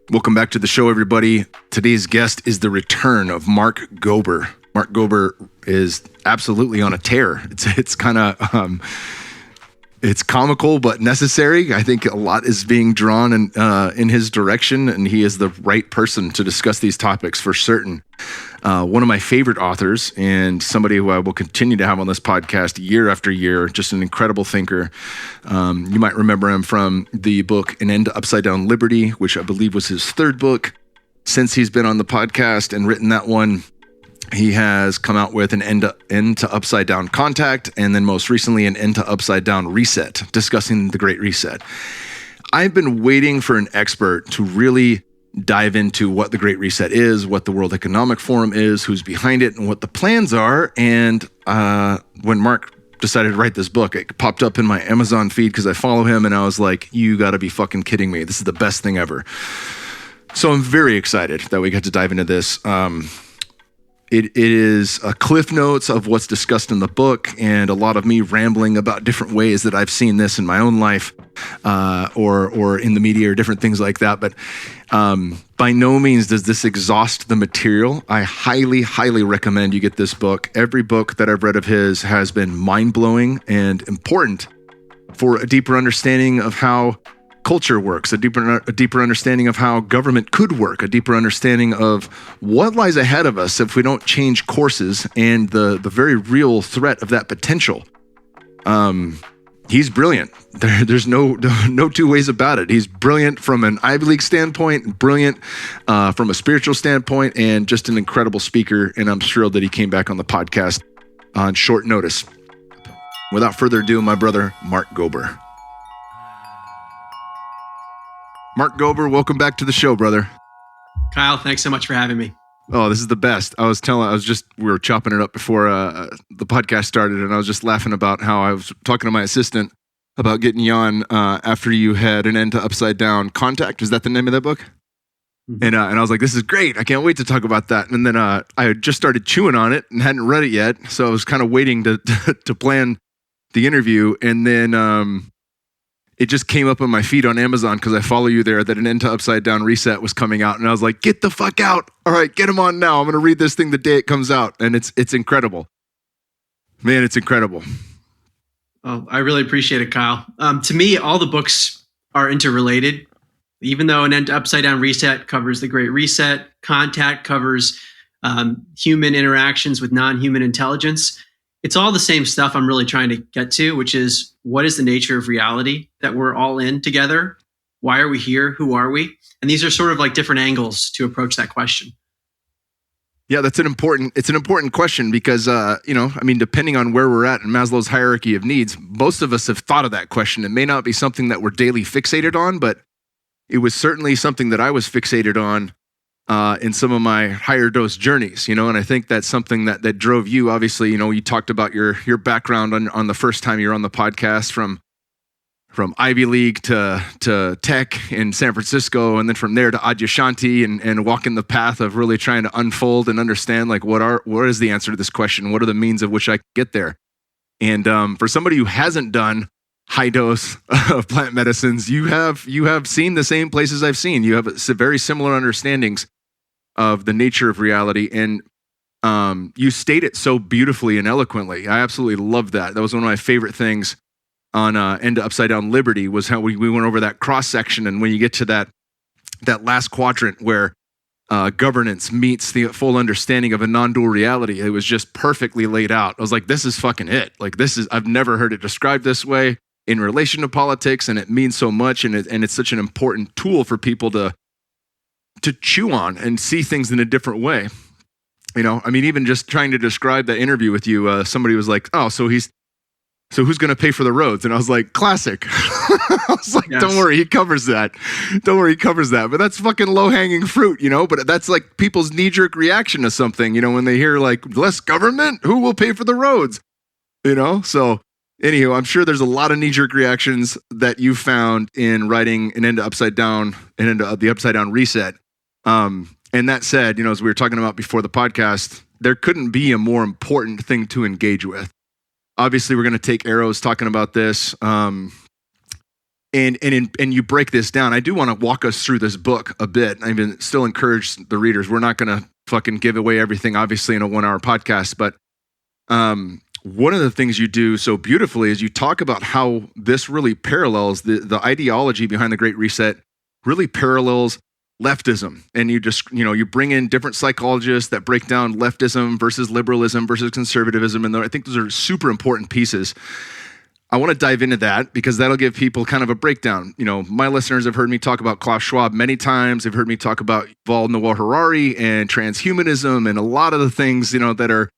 Welcome back to the show, everybody. Today's guest is the return of Mark Gober. Mark Gober is absolutely on a tear. It's kind of it's comical but necessary. I think a lot is being drawn in his direction, and he is the right person to discuss these topics for certain. One of my favorite authors, and somebody who I will continue to have on this podcast year after year, just an incredible thinker. You might remember him from the book An End to Upside Down Liberty, which I believe was his third book. Since he's been on the podcast and written that one, he has come out with an end to Upside Down Contact, and then most recently an End to Upside Down Reset, discussing the Great Reset. I've been waiting for an expert to really dive into what the Great Reset is, what the World Economic Forum is, who's behind it, and what the plans are. And when Mark decided to write this book, it popped up in my Amazon feed because I follow him, and I was like, you got to be fucking kidding me. This is the best thing ever. So I'm very excited that we got to dive into this. It is a cliff notes of what's discussed in the book, and a lot of me rambling about different ways that I've seen this in my own life, or in the media, or different things like that. But by no means does this exhaust the material. I highly, highly recommend you get this book. Every book that I've read of his has been mind-blowing and important for a deeper understanding of how culture works, a deeper understanding of how government could work, a deeper understanding of what lies ahead of us if we don't change courses, and the very real threat of that potential. He's brilliant. There's no two ways about it. He's brilliant from an Ivy League standpoint, brilliant from a spiritual standpoint, and just an incredible speaker. And I'm thrilled that he came back on the podcast on short notice. Without further ado, my brother, Mark Gober. Mark Gober, welcome back to the show, brother. Kyle, thanks so much for having me. Oh, this is the best. We were chopping it up before the podcast started, and I was just laughing about how I was talking to my assistant about getting you on after you had an End to Upside Down Contact. Is that the name of that book? Mm-hmm. And I was like, this is great. I can't wait to talk about that. And then I had just started chewing on it and hadn't read it yet, so I was kind of waiting to plan the interview, and then it just came up on my feed on Amazon because I follow you there, that an End to Upside Down Reset was coming out. And I was like, get the fuck out. All right, get him on now. I'm going to read this thing the day it comes out. And it's incredible. Man, it's incredible. Oh, I really appreciate it, Kyle. To me, all the books are interrelated. Even though an End to Upside Down Reset covers the Great Reset, Contact covers human interactions with non-human intelligence. It's all the same stuff I'm really trying to get to, which is, what is the nature of reality that we're all in together? Why are we here? Who are we? And these are sort of like different angles to approach that question. Yeah, it's an important question because, depending on where we're at in Maslow's hierarchy of needs, most of us have thought of that question. It may not be something that we're daily fixated on, but it was certainly something that I was fixated on in some of my higher dose journeys, and I think that's something that drove you. Obviously, you talked about your background on the first time you were on the podcast, from Ivy League to tech in San Francisco, and then from there to Adyashanti, and walking the path of really trying to unfold and understand, like, what is the answer to this question? What are the means of which I can get there? And for somebody who hasn't done high dose of plant medicines, you have seen the same places I've seen. You have very similar understandings of the nature of reality, and you state it so beautifully and eloquently. I absolutely love that. That was one of my favorite things on End to Upside Down Liberty, was how we went over that cross section, and when you get to that last quadrant where governance meets the full understanding of a non-dual reality, it was just perfectly laid out. I was like, this is fucking it. Like, I've never heard it described this way in relation to politics, and it means so much, and it's such an important tool for people to chew on and see things in a different way. Even just trying to describe that interview with you, somebody was like, oh, so who's going to pay for the roads? And I was like, classic. I was like, yes. Don't worry, he covers that. But that's fucking low-hanging fruit, But that's like people's knee-jerk reaction to something, when they hear like, less government, who will pay for the roads? So anywho, I'm sure there's a lot of knee-jerk reactions that you found in writing an End to Upside Down, and into the Upside Down Reset. And that said, as we were talking about before the podcast, there couldn't be a more important thing to engage with. Obviously, we're going to take arrows talking about this. and you break this down. I do want to walk us through this book a bit. I even still encourage the readers. We're not going to fucking give away everything, obviously, in a 1 hour podcast. But one of the things you do so beautifully is you talk about how this really parallels the ideology behind the Great Reset, really parallels leftism. And you just, you bring in different psychologists that break down leftism versus liberalism versus conservatism. And I think those are super important pieces. I want to dive into that because that'll give people kind of a breakdown. My listeners have heard me talk about Klaus Schwab many times. They've heard me talk about Yuval Noah Harari and transhumanism and a lot of the things, that are,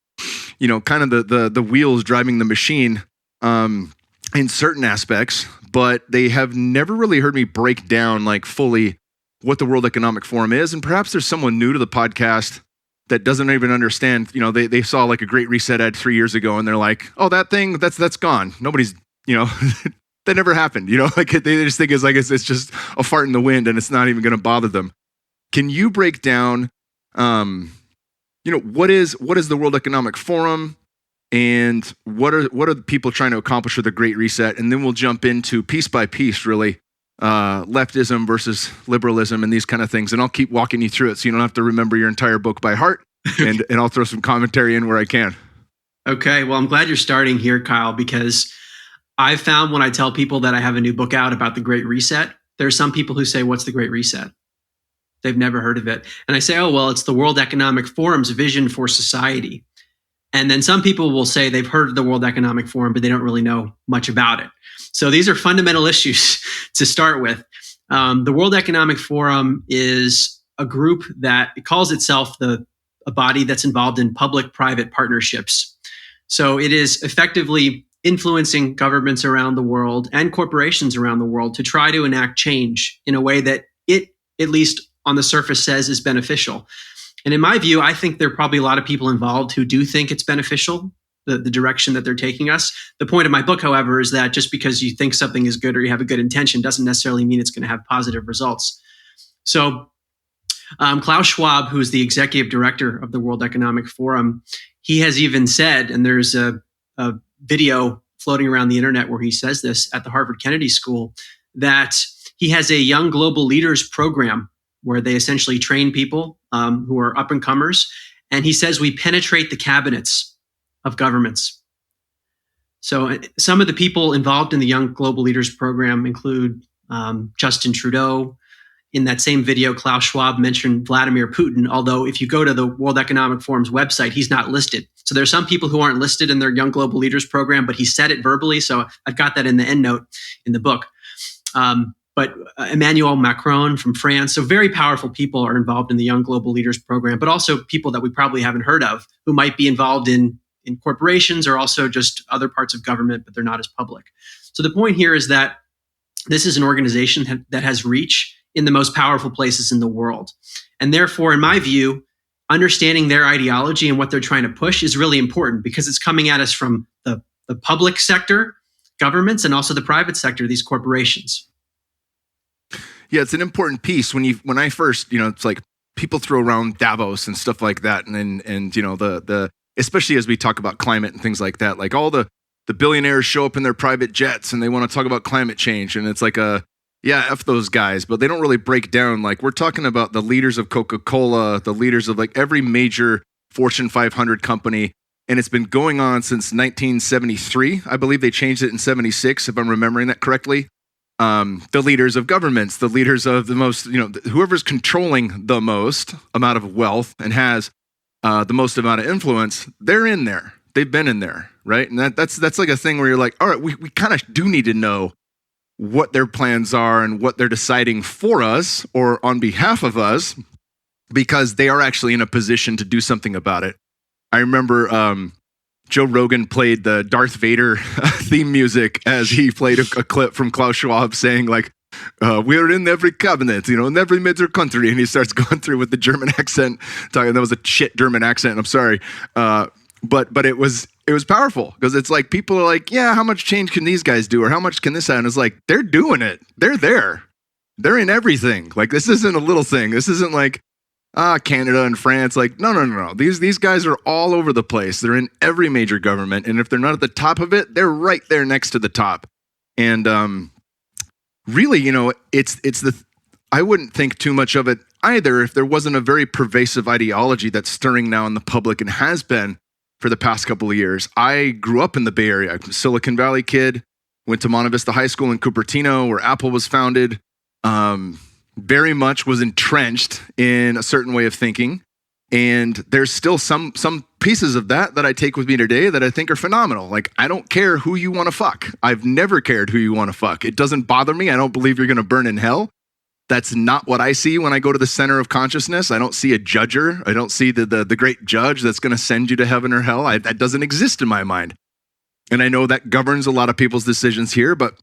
kind of the wheels driving the machine in certain aspects, but they have never really heard me break down like fully what the World Economic Forum is. And perhaps there's someone new to the podcast that doesn't even understand, they saw like a Great Reset ad 3 years ago and they're like, oh, that thing, that's gone. Nobody's, that never happened. Like they just think it's just a fart in the wind and it's not even going to bother them. Can you break down, what is the World Economic Forum and what are the people trying to accomplish with the Great Reset? And then we'll jump into piece by piece, really, leftism versus liberalism and these kind of things. And I'll keep walking you through it so you don't have to remember your entire book by heart. And I'll throw some commentary in where I can. Okay. Well, I'm glad you're starting here, Kyle, because I've found when I tell people that I have a new book out about the Great Reset, there are some people who say, what's the Great Reset? They've never heard of it. And I say, oh, well, it's the World Economic Forum's vision for society. And then some people will say they've heard of the World Economic Forum, but they don't really know much about it. So these are fundamental issues to start with. The World Economic Forum is a group that it calls itself a body that's involved in public-private partnerships. So it is effectively influencing governments around the world and corporations around the world to try to enact change in a way that it, at least on the surface, says is beneficial. And in my view, I think there are probably a lot of people involved who do think it's beneficial, the direction that they're taking us. The point of my book, however, is that just because you think something is good or you have a good intention doesn't necessarily mean it's going to have positive results. So Klaus Schwab, who's the executive director of the World Economic Forum, he has even said, and there's a video floating around the internet where he says this at the Harvard Kennedy School, that he has a young global leaders program where they essentially train people who are up and comers. And he says we penetrate the cabinets of governments. So some of the people involved in the Young Global Leaders program include Justin Trudeau. In that same video, Klaus Schwab mentioned Vladimir Putin, although if you go to the World Economic Forum's website, he's not listed. So there are some people who aren't listed in their Young Global Leaders program, but he said it verbally. So I've got that in the endnote in the book. But Emmanuel Macron from France. So very powerful people are involved in the Young Global Leaders program, but also people that we probably haven't heard of who might be involved in corporations or also just other parts of government, but they're not as public. So the point here is that this is an organization that has reach in the most powerful places in the world. And therefore, in my view, understanding their ideology and what they're trying to push is really important because it's coming at us from the public sector, governments, and also the private sector, these corporations. Yeah, it's an important piece. When I first, it's like people throw around Davos and stuff like that, and the especially as we talk about climate and things like that, like all the billionaires show up in their private jets and they want to talk about climate change, and it's like F those guys, but they don't really break down. Like we're talking about the leaders of Coca-Cola, the leaders of like every major Fortune 500 company, and it's been going on since 1973. I believe they changed it in 76, if I'm remembering that correctly. The leaders of governments, the leaders of the most, whoever's controlling the most amount of wealth and has the most amount of influence, they're in there. They've been in there, right? And that's like a thing where you're like, all right, we kind of do need to know what their plans are and what they're deciding for us or on behalf of us, because they are actually in a position to do something about it. I remember Joe Rogan played the Darth Vader theme music as he played a clip from Klaus Schwab saying like, we're in every cabinet, in every major country. And he starts going through with the German accent, talking, that was a shit German accent, I'm sorry. But it was powerful because it's like people are like, yeah, how much change can these guys do? Or how much can this happen? It's like, they're doing it. They're there. They're in everything. Like, this isn't a little thing. This isn't like, Canada and France. Like, no. These guys are all over the place. They're in every major government. And if they're not at the top of it, they're right there next to the top. And really, I wouldn't think too much of it either if there wasn't a very pervasive ideology that's stirring now in the public and has been for the past couple of years. I grew up in the Bay Area. I'm a Silicon Valley kid, went to Monte Vista High School in Cupertino, where Apple was founded. Very much was entrenched in a certain way of thinking. And there's still some pieces of that I take with me today that I think are phenomenal. Like, I don't care who you want to fuck. I've never cared who you want to fuck. It doesn't bother me. I don't believe you're going to burn in hell. That's not what I see when I go to the center of consciousness. I don't see a judger. I don't see the great judge that's going to send you to heaven or hell. That doesn't exist in my mind. And I know that governs a lot of people's decisions here, but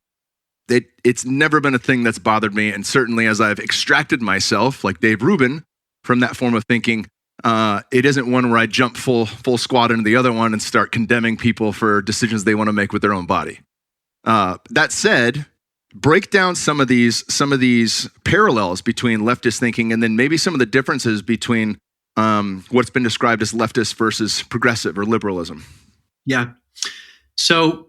it's never been a thing that's bothered me. And certainly as I've extracted myself, like Dave Rubin, from that form of thinking, it isn't one where I jump full squat into the other one and start condemning people for decisions they want to make with their own body. That said, break down some of these parallels between leftist thinking and then maybe some of the differences between what's been described as leftist versus progressive or liberalism. Yeah. So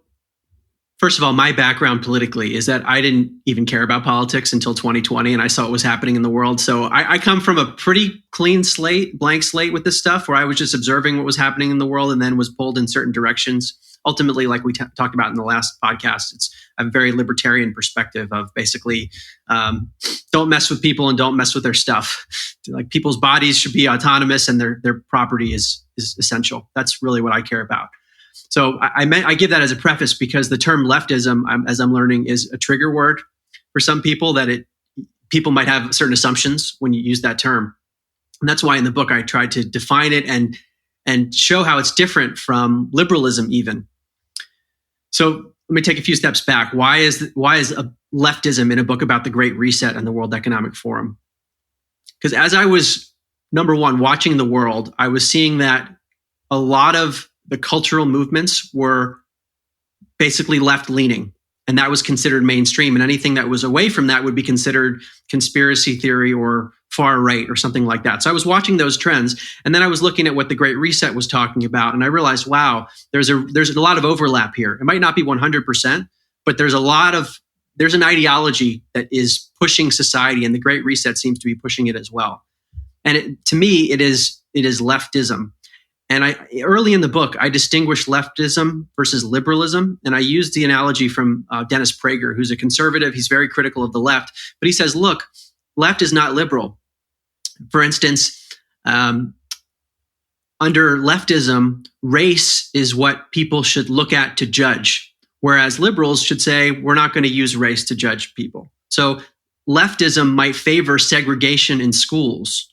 first of all, my background politically is that I didn't even care about politics until 2020, and I saw what was happening in the world. So I come from a pretty clean slate, blank slate with this stuff, where I was just observing what was happening in the world and then was pulled in certain directions. Ultimately, like we talked about in the last podcast, it's a very libertarian perspective of basically don't mess with people and don't mess with their stuff. Like, people's bodies should be autonomous and their property is essential. That's really what I care about. So I give that as a preface because the term leftism, as I'm learning, is a trigger word for some people, that people might have certain assumptions when you use that term. And that's why in the book I tried to define it and show how it's different from liberalism even. So let me take a few steps back. Why is a leftism in a book about the Great Reset and the World Economic Forum? Because as I was, number one, watching the world, I was seeing that a lot of the cultural movements were basically left-leaning, and that was considered mainstream. And anything that was away from that would be considered conspiracy theory or far right or something like that. So I was watching those trends, and then I was looking at what the Great Reset was talking about, and I realized, wow, there's a lot of overlap here. It might not be 100%, but there's an ideology that is pushing society, and the Great Reset seems to be pushing it as well. And to me, it is leftism. And early in the book, I distinguished leftism versus liberalism. And I used the analogy from Dennis Prager, who's a conservative. He's very critical of the left. But he says, look, left is not liberal. For instance, under leftism, race is what people should look at to judge, whereas liberals should say, we're not going to use race to judge people. So leftism might favor segregation in schools,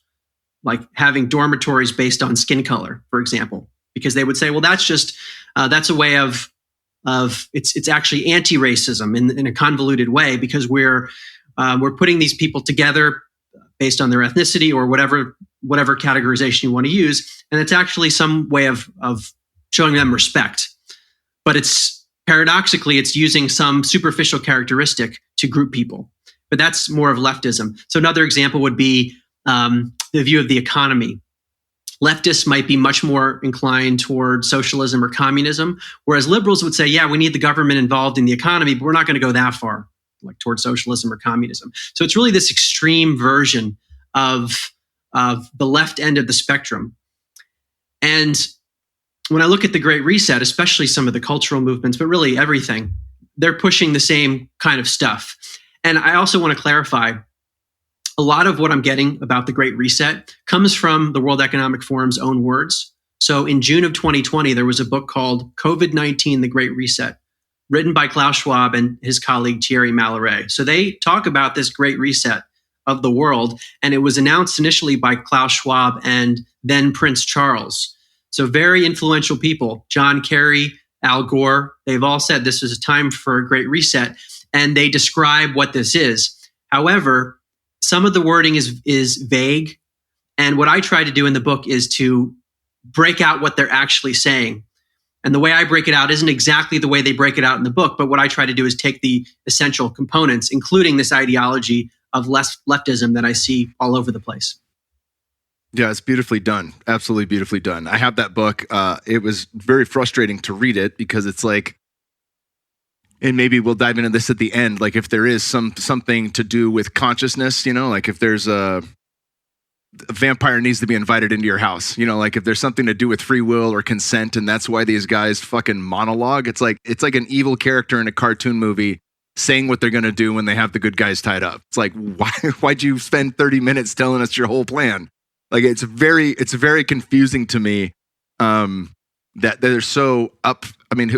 like having dormitories based on skin color, for example, because they would say, well, that's a way of it's actually anti-racism in a convoluted way, because we're putting these people together based on their ethnicity or whatever categorization you want to use, and it's actually some way of showing them respect. But it's paradoxically, it's using some superficial characteristic to group people. But that's more of leftism. So another example would be the view of the economy. Leftists might be much more inclined toward socialism or communism, whereas liberals would say, yeah, we need the government involved in the economy, but we're not going to go that far, like toward socialism or communism. So it's really this extreme version of the left end of the spectrum. And when I look at the Great Reset, especially some of the cultural movements, but really everything, they're pushing the same kind of stuff. And I also want to clarify, a lot of what I'm getting about the Great Reset comes from the World Economic Forum's own words. So in June of 2020, there was a book called COVID-19, The Great Reset, written by Klaus Schwab and his colleague Thierry Malloret. So they talk about this Great Reset of the world, and it was announced initially by Klaus Schwab and then Prince Charles. So very influential people, John Kerry, Al Gore, they've all said this is a time for a Great Reset, and they describe what this is. However, some of the wording is vague. And what I try to do in the book is to break out what they're actually saying. And the way I break it out isn't exactly the way they break it out in the book, but what I try to do is take the essential components, including this ideology of leftism that I see all over the place. Yeah, it's beautifully done. Absolutely beautifully done. I have that book. It was very frustrating to read it because it's like, and maybe we'll dive into this at the end, like if there is something to do with consciousness, like if there's a vampire needs to be invited into your house, like if there's something to do with free will or consent, and that's why these guys fucking monologue. It's like an evil character in a cartoon movie saying what they're going to do when they have the good guys tied up. It's like, why'd you spend 30 minutes telling us your whole plan? Like, it's very confusing to me, that they're so up. I mean,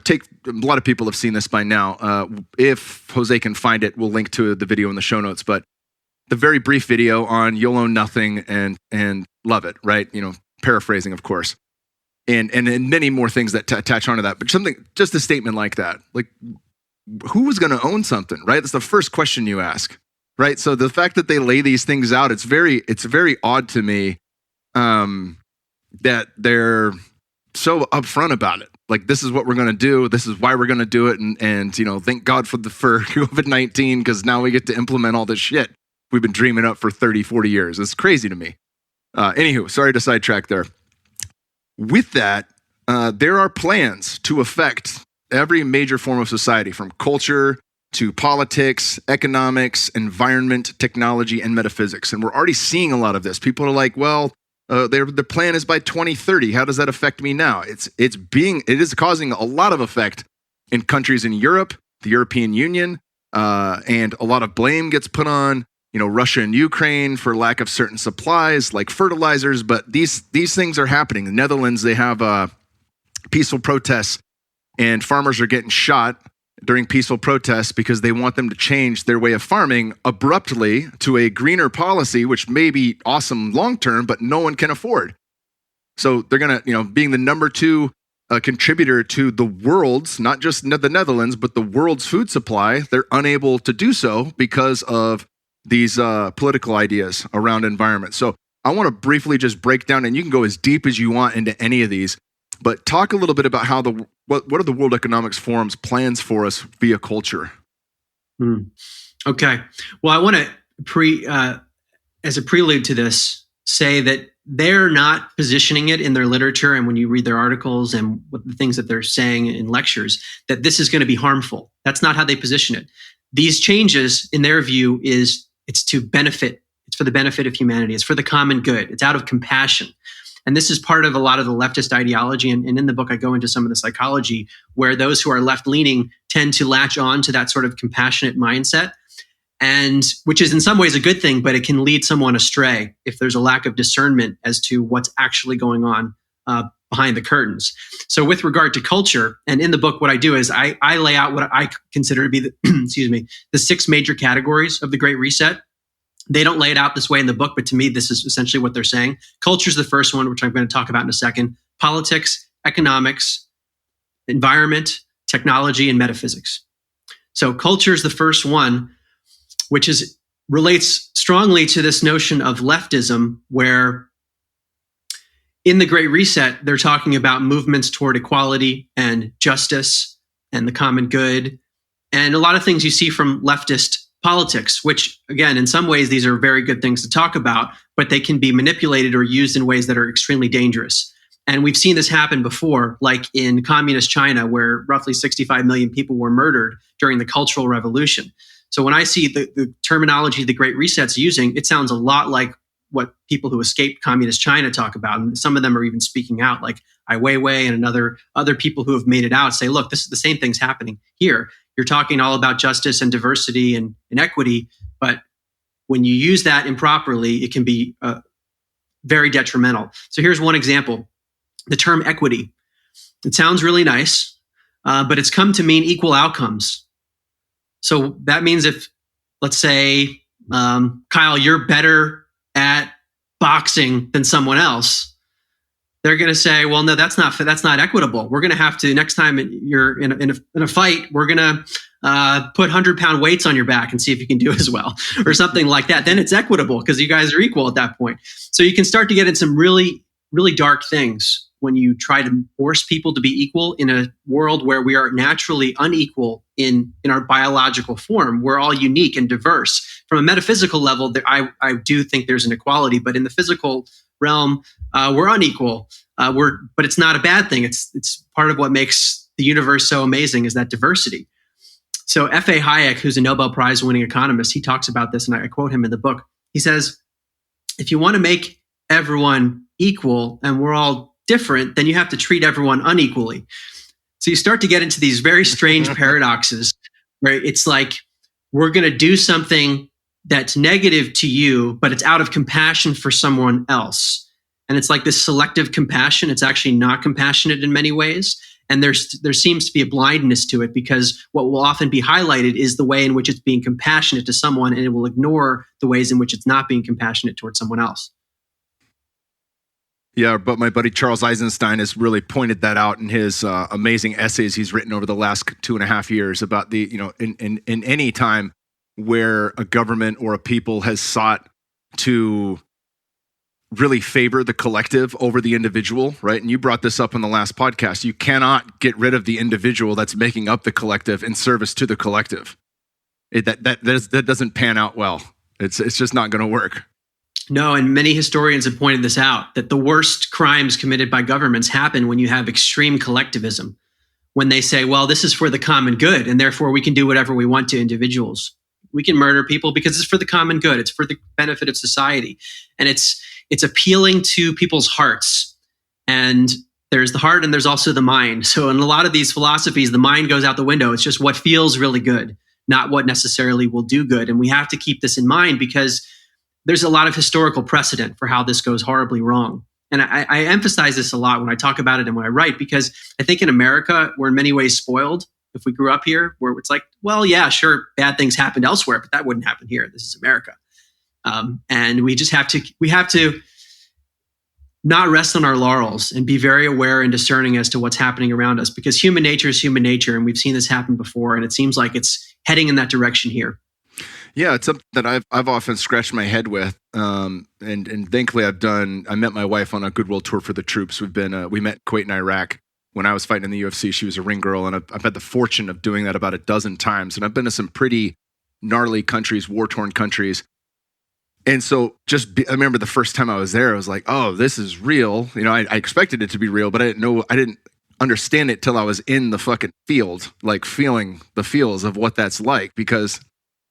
take a lot of people have seen this by now. If Jose can find it, we'll link to the video in the show notes, but the very brief video on You'll Own Nothing and Love It, right? Paraphrasing, of course. And many more things that attach onto that. But just a statement like that, like, who is going to own something, right? That's the first question you ask, right? So the fact that they lay these things out, it's very odd to me, that they're so upfront about it. Like, this is what we're going to do. This is why we're going to do it. And thank God for COVID-19, because now we get to implement all this shit we've been dreaming up for 30, 40 years. It's crazy to me. Anywho, sorry to sidetrack there. With that, there are plans to affect every major form of society, from culture to politics, economics, environment, technology, and metaphysics. And we're already seeing a lot of this. People are like, well, their plan is by 2030. How does that affect me now? It is causing a lot of effect in countries in Europe, the European Union, and a lot of blame gets put on Russia and Ukraine for lack of certain supplies like fertilizers. But these things are happening. The Netherlands, they have peaceful protests, and farmers are getting shot during peaceful protests because they want them to change their way of farming abruptly to a greener policy, which may be awesome long-term, but no one can afford. So they're going to, being the number 2 contributor to the world's, not just the Netherlands, but the world's food supply, they're unable to do so because of these political ideas around environment. So I want to briefly just break down, and you can go as deep as you want into any of these, but talk a little bit about how what are the World Economics Forum's plans for us via culture? Okay. Well, I want to as a prelude to this, say that they're not positioning it in their literature, and when you read their articles and what the things that they're saying in lectures, that this is going to be harmful. That's not how they position it. These changes, in their view, it's to benefit. It's for the benefit of humanity. It's for the common good. It's out of compassion. And this is part of a lot of the leftist ideology. And in the book, I go into some of the psychology where those who are left-leaning tend to latch on to that sort of compassionate mindset, and which is in some ways a good thing, but it can lead someone astray if there's a lack of discernment as to what's actually going on behind the curtains. So with regard to culture, and in the book, what I do is I lay out what I consider to be the 6 major categories of the Great Reset. They don't lay it out this way in the book, but to me, this is essentially what they're saying. Culture is the first one, which I'm going to talk about in a second. Politics, economics, environment, technology, and metaphysics. So culture is the first one, which relates strongly to this notion of leftism, where in the Great Reset, they're talking about movements toward equality and justice and the common good, and a lot of things you see from leftist politics, which, again, in some ways, these are very good things to talk about, but they can be manipulated or used in ways that are extremely dangerous. And we've seen this happen before, like in communist China, where roughly 65 million people were murdered during the Cultural Revolution. So when I see the terminology the Great Reset's using, it sounds a lot like what people who escaped communist China talk about. And some of them are even speaking out, like Ai Weiwei and other people who have made it out say, look, this is the same thing's happening here. You're talking all about justice and diversity and equity, but when you use that improperly, it can be very detrimental. So here's one example. The term equity. It sounds really nice, but it's come to mean equal outcomes. So that means if, let's say, Kyle, you're better at boxing than someone else, they're going to say, well, no, that's not equitable. We're going to have to, next time you're in a fight, we're going to put 100-pound weights on your back and see if you can do as well, or something like that. Then it's equitable because you guys are equal at that point. So you can start to get in some really, really dark things when you try to force people to be equal in a world where we are naturally unequal in our biological form. We're all unique and diverse. From a metaphysical level, I do think there's an equality, but in the physical realm, we're unequal. But it's not a bad thing. It's part of what makes the universe so amazing, is that diversity. So F.A. Hayek, who's a Nobel Prize winning economist, he talks about this, and I quote him in the book. He says, if you want to make everyone equal and we're all different, then you have to treat everyone unequally. So you start to get into these very strange paradoxes where it's like, we're going to do something that's negative to you, but it's out of compassion for someone else. And it's like this selective compassion. It's actually not compassionate in many ways. And there seems to be a blindness to it, because what will often be highlighted is the way in which it's being compassionate to someone, and it will ignore the ways in which it's not being compassionate towards someone else. Yeah, but my buddy Charles Eisenstein has really pointed that out in his amazing essays he's written over the last 2.5 years about the, in any time where a government or a people has sought to really favor the collective over the individual, right? And you brought this up in the last podcast. You cannot get rid of the individual that's making up the collective in service to the collective. That doesn't pan out well. It's just not going to work. No, and many historians have pointed this out, that the worst crimes committed by governments happen when you have extreme collectivism, when they say, well, this is for the common good, and therefore we can do whatever we want to individuals. We can murder people because it's for the common good. It's for the benefit of society. And it's appealing to people's hearts. And there's the heart and there's also the mind. So in a lot of these philosophies, the mind goes out the window. It's just what feels really good, not what necessarily will do good. And we have to keep this in mind, because there's a lot of historical precedent for how this goes horribly wrong. And I emphasize this a lot when I talk about it and when I write, because I think in America, we're in many ways spoiled. If we grew up here, where it's like, well, yeah, sure, bad things happened elsewhere, but that wouldn't happen here. This is America. And we have to not rest on our laurels and be very aware and discerning as to what's happening around us, because human nature is human nature. And we've seen this happen before. And it seems like it's heading in that direction here. Yeah, it's something that I've often scratched my head with, and thankfully I met my wife on a goodwill tour for the troops. We met in Kuwait and Iraq when I was fighting in the UFC. She was a ring girl, and I've had the fortune of doing that about a dozen times. And I've been to some pretty gnarly countries, war-torn countries. And so I remember the first time I was there, I was like, oh, this is real. I expected it to be real, but I didn't understand it till I was in the fucking field, like feeling the feels of what that's like, because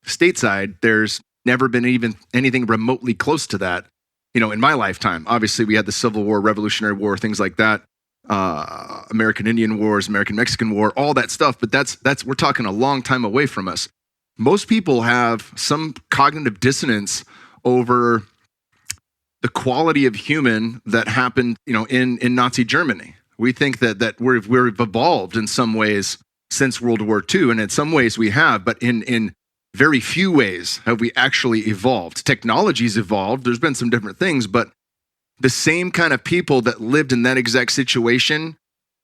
stateside, there's never been even anything remotely close to that, in my lifetime. Obviously, we had the Civil War, Revolutionary War, things like that, American Indian Wars, American Mexican War, all that stuff. But that's we're talking a long time away from us. Most people have some cognitive dissonance over the quality of human that happened, in Nazi Germany. We think that we've evolved in some ways since World War II, and in some ways we have, but in very few ways have we actually evolved. Technology's evolved. There's been some different things, but the same kind of people that lived in that exact situation,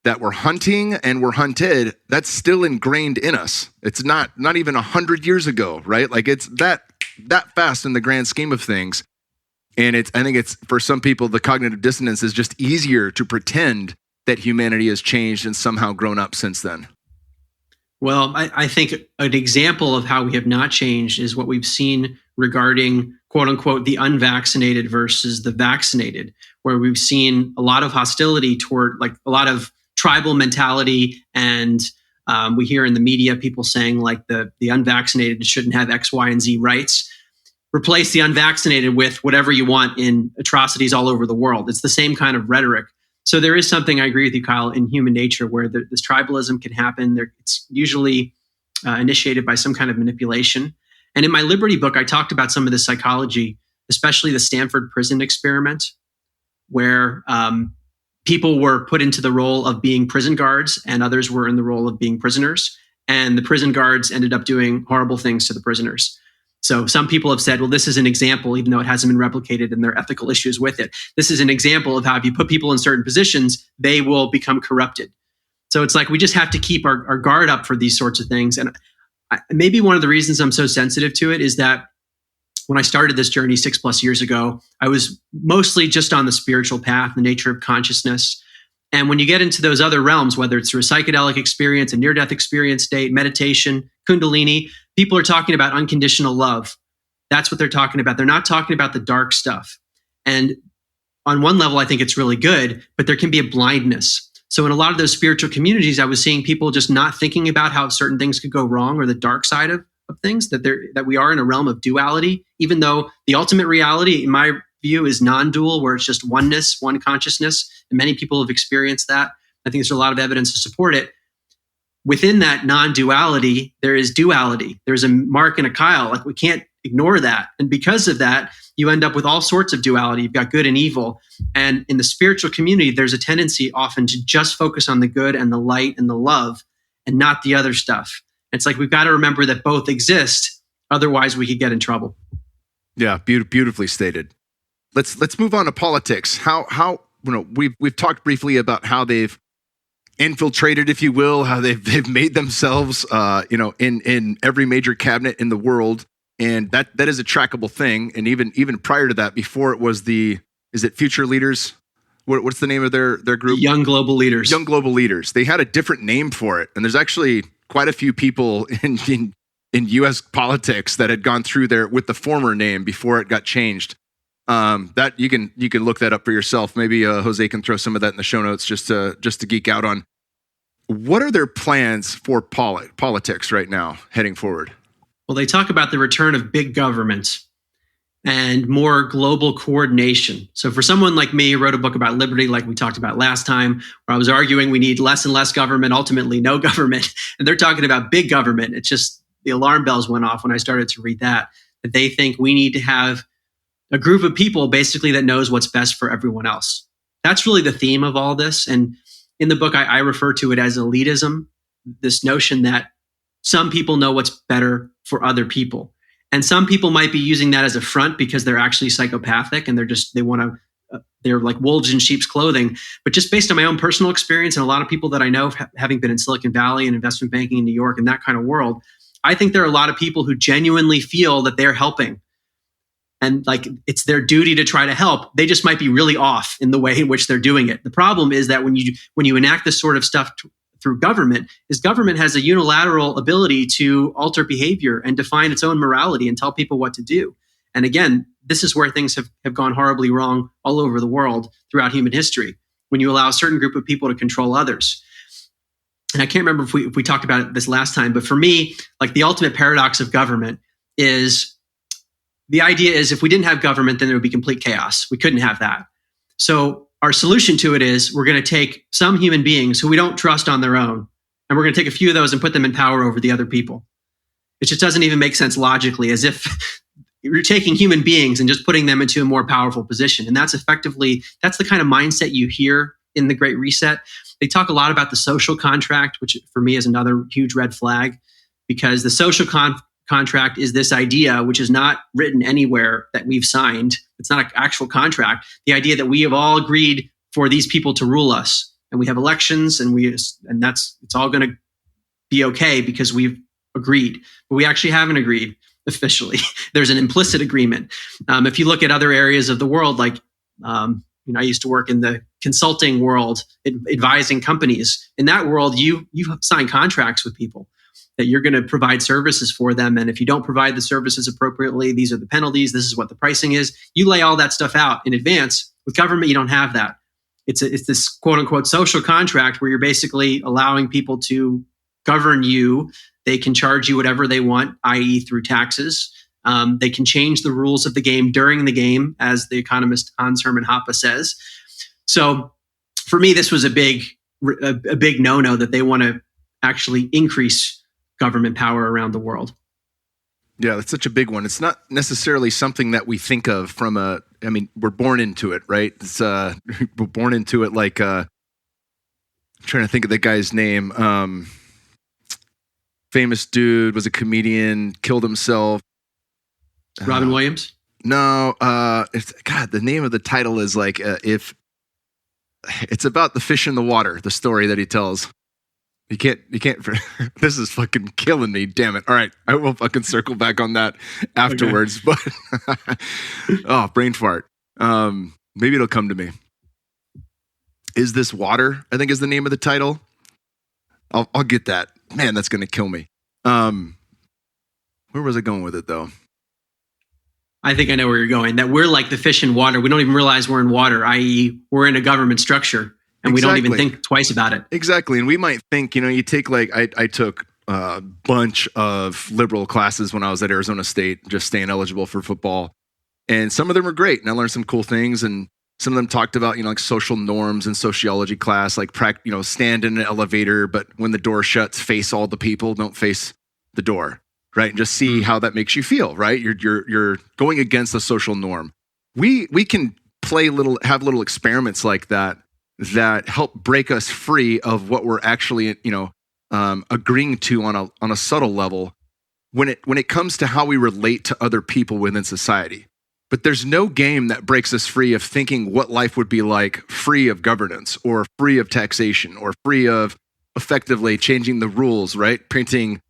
that were hunting and were hunted, that's still ingrained in us. It's not even 100 years ago, right? Like it's that fast in the grand scheme of things. And I think it's for some people, the cognitive dissonance is just easier to pretend that humanity has changed and somehow grown up since then. Well, I think an example of how we have not changed is what we've seen regarding, quote unquote, the unvaccinated versus the vaccinated, where we've seen a lot of hostility toward, like, a lot of tribal mentality. And we hear in the media people saying, like, the unvaccinated shouldn't have X, Y, and Z rights. Replace the unvaccinated with whatever you want in atrocities all over the world. It's the same kind of rhetoric. So there is something, I agree with you, Kyle, in human nature where this tribalism can happen. It's usually initiated by some kind of manipulation. And in my Liberty book, I talked about some of the psychology, especially the Stanford prison experiment, where people were put into the role of being prison guards and others were in the role of being prisoners. And the prison guards ended up doing horrible things to the prisoners. So some people have said, well, this is an example, even though it hasn't been replicated and there are ethical issues with it. This is an example of how if you put people in certain positions, they will become corrupted. So it's like we just have to keep our guard up for these sorts of things. And maybe one of the reasons I'm so sensitive to it is that when I started this journey 6+ years ago, I was mostly just on the spiritual path, the nature of consciousness. And when you get into those other realms, whether it's through a psychedelic experience, a near-death experience state, meditation, Kundalini, people are talking about unconditional love. That's what they're talking about. They're not talking about the dark stuff. And on one level, I think it's really good, but there can be a blindness. So in a lot of those spiritual communities, I was seeing people just not thinking about how certain things could go wrong or the dark side of things, that we are in a realm of duality, even though the ultimate reality, in my view, is non-dual, where it's just oneness, one consciousness. And many people have experienced that. I think there's a lot of evidence to support it. Within that non-duality, there is duality. There's a Mark and a Kyle. Like, we can't ignore that. And because of that, you end up with all sorts of duality. You've got good and evil. And in the spiritual community, there's a tendency often to just focus on the good and the light and the love and not the other stuff. It's like, we've got to remember that both exist. Otherwise, we could get in trouble. Yeah, beautifully stated. Let's move on to politics. How we've talked briefly about how they've infiltrated, if you will, how they've made themselves, in every major cabinet in the world, and that is a trackable thing. And even prior to that, before it was is it Future Leaders? What's the name of their group? Young Global Leaders. Young Global Leaders. They had a different name for it, and there's actually quite a few people in U.S. politics that had gone through there with the former name before it got changed. That you can look that up for yourself. Maybe Jose can throw some of that in the show notes just to geek out on. What are their plans for politics right now heading forward? Well, they talk about the return of big government and more global coordination. So for someone like me who wrote a book about liberty, like we talked about last time, where I was arguing we need less and less government, ultimately no government, and they're talking about big government. It's just the alarm bells went off when I started to read that they think we need to have a group of people basically that knows what's best for everyone else. That's really the theme of all this. And in the book, I refer to it as elitism, this notion that some people know what's better for other people. And some people might be using that as a front because they're actually psychopathic and they're like wolves in sheep's clothing. But just based on my own personal experience and a lot of people that I know, having been in Silicon Valley and investment banking in New York and that kind of world, I think there are a lot of people who genuinely feel that they're helping. And like, it's their duty to try to help. They just might be really off in the way in which they're doing it. The problem is that when you enact this sort of stuff through government, is government has a unilateral ability to alter behavior and define its own morality and tell people what to do. And again, this is where things have gone horribly wrong all over the world throughout human history, when you allow a certain group of people to control others. And I can't remember if we talked about it this last time, but for me, like, the ultimate paradox of government is, the idea is, if we didn't have government, then there would be complete chaos. We couldn't have that. So our solution to it is, we're going to take some human beings who we don't trust on their own, and we're going to take a few of those and put them in power over the other people. It just doesn't even make sense logically, as if you're taking human beings and just putting them into a more powerful position. And that's the kind of mindset you hear in the Great Reset. They talk a lot about the social contract, which for me is another huge red flag, because the social contract is this idea, which is not written anywhere that we've signed. It's not an actual contract. The idea that we have all agreed for these people to rule us, and we have elections, and it's all going to be okay because we've agreed. But we actually haven't agreed officially. There's an implicit agreement. If you look at other areas of the world, like I used to work in the consulting world, advising companies. In that world, you sign contracts with people that you're going to provide services for them. And if you don't provide the services appropriately, these are the penalties. This is what the pricing is. You lay all that stuff out in advance. With government, you don't have that. It's this quote unquote social contract where you're basically allowing people to govern you. They can charge you whatever they want, i.e. through taxes. They can change the rules of the game during the game, as the economist Hans Hermann Hoppe says. So for me, this was a big no-no, that they want to actually increase government power around the world. Yeah, that's such a big one. It's not necessarily something that we think of we're born into it, right? It's we're born into it like, I'm trying to think of the guy's name. Famous dude, was a comedian, killed himself. Robin Williams? No, the name of the title is like, if it's about the fish in the water, the story that he tells. You can't, this is fucking killing me, damn it. All right, I will fucking circle back on that afterwards, okay. But, brain fart. Maybe it'll come to me. Is This Water, I think is the name of the title. I'll get that. Man, that's going to kill me. Where was I going with it though? I think I know where you're going, that we're like the fish in water. We don't even realize we're in water, i.e. we're in a government structure. and we don't even think twice about it. Exactly. And we might think, you take like, I took a bunch of liberal classes when I was at Arizona State, just staying eligible for football. And some of them were great. And I learned some cool things. And some of them talked about, like social norms in sociology class, like, stand in an elevator, but when the door shuts, face all the people, don't face the door, right? And just see how that makes you feel, right? You're going against the social norm. We can have little experiments like that help break us free of what we're actually, agreeing to on a subtle level when it comes to how we relate to other people within society. But there's no game that breaks us free of thinking what life would be like free of governance or free of taxation or free of effectively changing the rules, right? Printing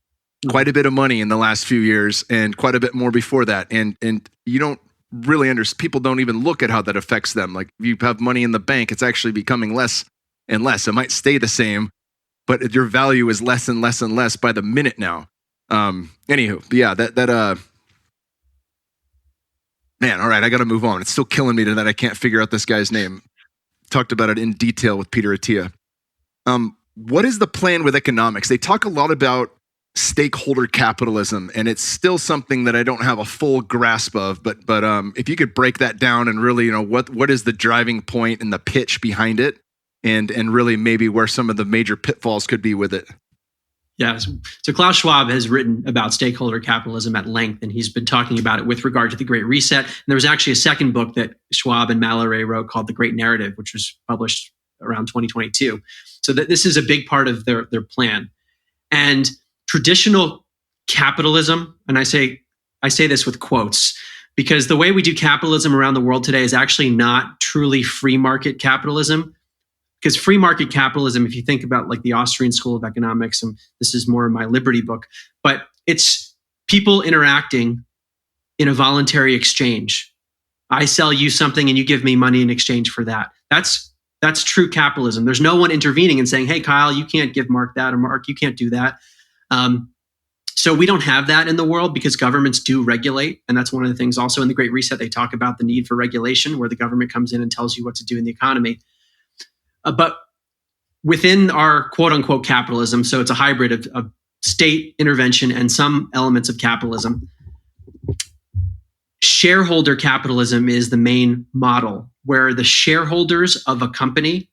quite a bit of money in the last few years and quite a bit more before that. And you don't really understand, people don't even look at how that affects them. Like if you have money in the bank, it's actually becoming less and less. It might stay the same, but your value is less and less and less by the minute now. Anywho, yeah, man, all right, I got to move on. It's still killing me that I can't figure out this guy's name. Talked about it in detail with Peter Attia. What is the plan with economics? They talk a lot about stakeholder capitalism, and it's still something that I don't have a full grasp of. But if you could break that down and really, what is the driving point and the pitch behind it, and really maybe where some of the major pitfalls could be with it. Yeah. So Klaus Schwab has written about stakeholder capitalism at length, and he's been talking about it with regard to the Great Reset. And there was actually a second book that Schwab and Mallory wrote called The Great Narrative, which was published around 2022. So this is a big part of their plan. And traditional capitalism, and I say this with quotes, because the way we do capitalism around the world today is actually not truly free market capitalism. Because free market capitalism, if you think about like the Austrian School of Economics, and this is more in my Liberty book, but it's people interacting in a voluntary exchange. I sell you something and you give me money in exchange for that. That's true capitalism. There's no one intervening and saying, hey, Kyle, you can't give Mark that, or Mark, you can't do that. So we don't have that in the world because governments do regulate. And that's one of the things also in the Great Reset, they talk about the need for regulation, where the government comes in and tells you what to do in the economy. But within our quote unquote capitalism, so it's a hybrid of state intervention and some elements of capitalism, shareholder capitalism is the main model, where the shareholders of a company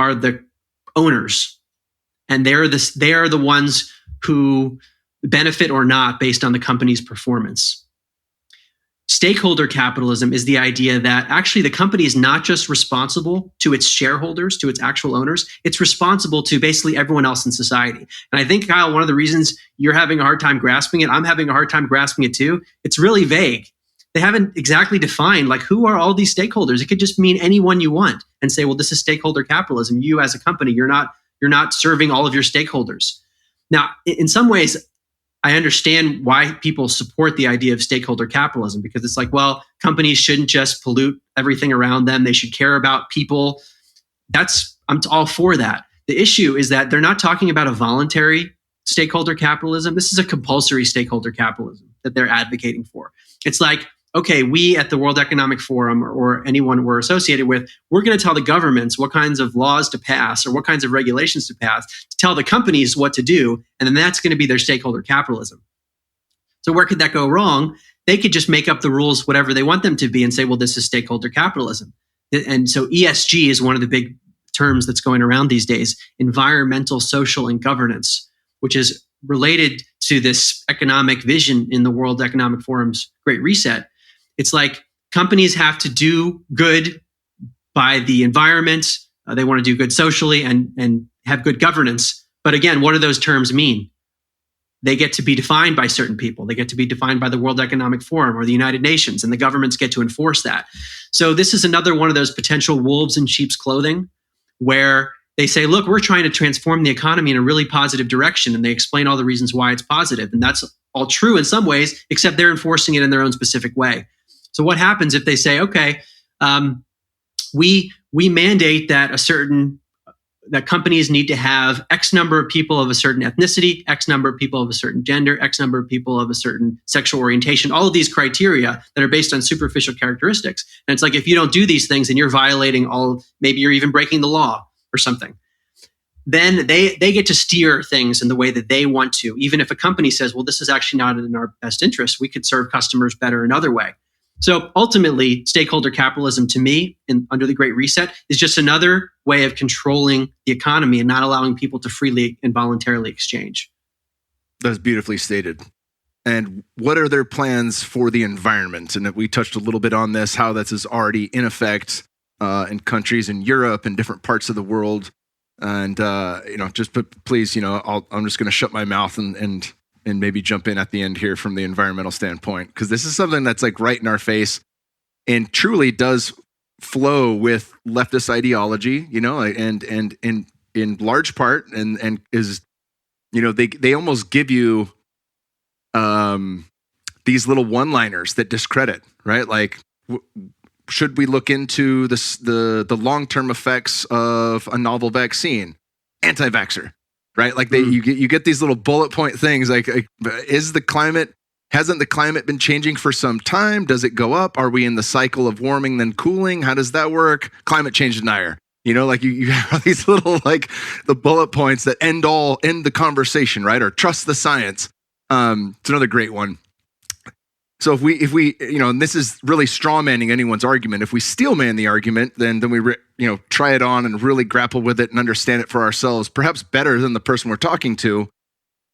are the owners, and they are the ones who benefit or not based on the company's performance. Stakeholder capitalism is the idea that actually the company is not just responsible to its shareholders, to its actual owners, it's responsible to basically everyone else in society. And I think, Kyle, one of the reasons you're having a hard time grasping it, I'm having a hard time grasping it too, it's really vague. They haven't exactly defined like who are all these stakeholders. It could just mean anyone you want and say, well, this is stakeholder capitalism. You as a company, you're not serving all of your stakeholders. Now, in some ways, I understand why people support the idea of stakeholder capitalism, because it's like, companies shouldn't just pollute everything around them. They should care about people. I'm all for that. The issue is that they're not talking about a voluntary stakeholder capitalism. This is a compulsory stakeholder capitalism that they're advocating for. It's like, okay, we at the World Economic Forum or anyone we're associated with, we're going to tell the governments what kinds of laws to pass or what kinds of regulations to pass, to tell the companies what to do, and then that's going to be their stakeholder capitalism. So where could that go wrong? They could just make up the rules, whatever they want them to be, and say, well, this is stakeholder capitalism. And so ESG is one of the big terms that's going around these days, environmental, social, and governance, which is related to this economic vision in the World Economic Forum's Great Reset. It's like companies have to do good by the environment. They want to do good socially and have good governance. But again, what do those terms mean? They get to be defined by certain people. They get to be defined by the World Economic Forum or the United Nations, and the governments get to enforce that. So this is another one of those potential wolves in sheep's clothing, where they say, look, we're trying to transform the economy in a really positive direction. And they explain all the reasons why it's positive. And that's all true in some ways, except they're enforcing it in their own specific way. So what happens if they say, okay, we mandate that that companies need to have X number of people of a certain ethnicity, X number of people of a certain gender, X number of people of a certain sexual orientation, all of these criteria that are based on superficial characteristics. And it's like, if you don't do these things, then you're violating maybe you're even breaking the law. or something. Then they get to steer things in the way that they want to. Even if a company says, well, this is actually not in our best interest, we could serve customers better another way. So ultimately, stakeholder capitalism to me, under the Great Reset, is just another way of controlling the economy and not allowing people to freely and voluntarily exchange. That's beautifully stated. And what are their plans for the environment? And we touched a little bit on this, how this is already in effect in countries in Europe and different parts of the world. And, please, I'm just going to shut my mouth and maybe jump in at the end here from the environmental standpoint, because this is something that's like right in our face and truly does flow with leftist ideology, and in large part, and is, they almost give you these little one-liners that discredit, right? Like, should we look into the long-term effects of a novel vaccine? Anti-vaxxer, right? Like you get these little bullet point things like hasn't the climate been changing for some time? Does it go up? Are we in the cycle of warming then cooling? How does that work? Climate change denier. You have these little, like, the bullet points that end the conversation, right? Or trust the science. It's another great one. So if we, and this is really straw manning anyone's argument. If we steel man the argument, then we, try it on and really grapple with it and understand it for ourselves, perhaps better than the person we're talking to.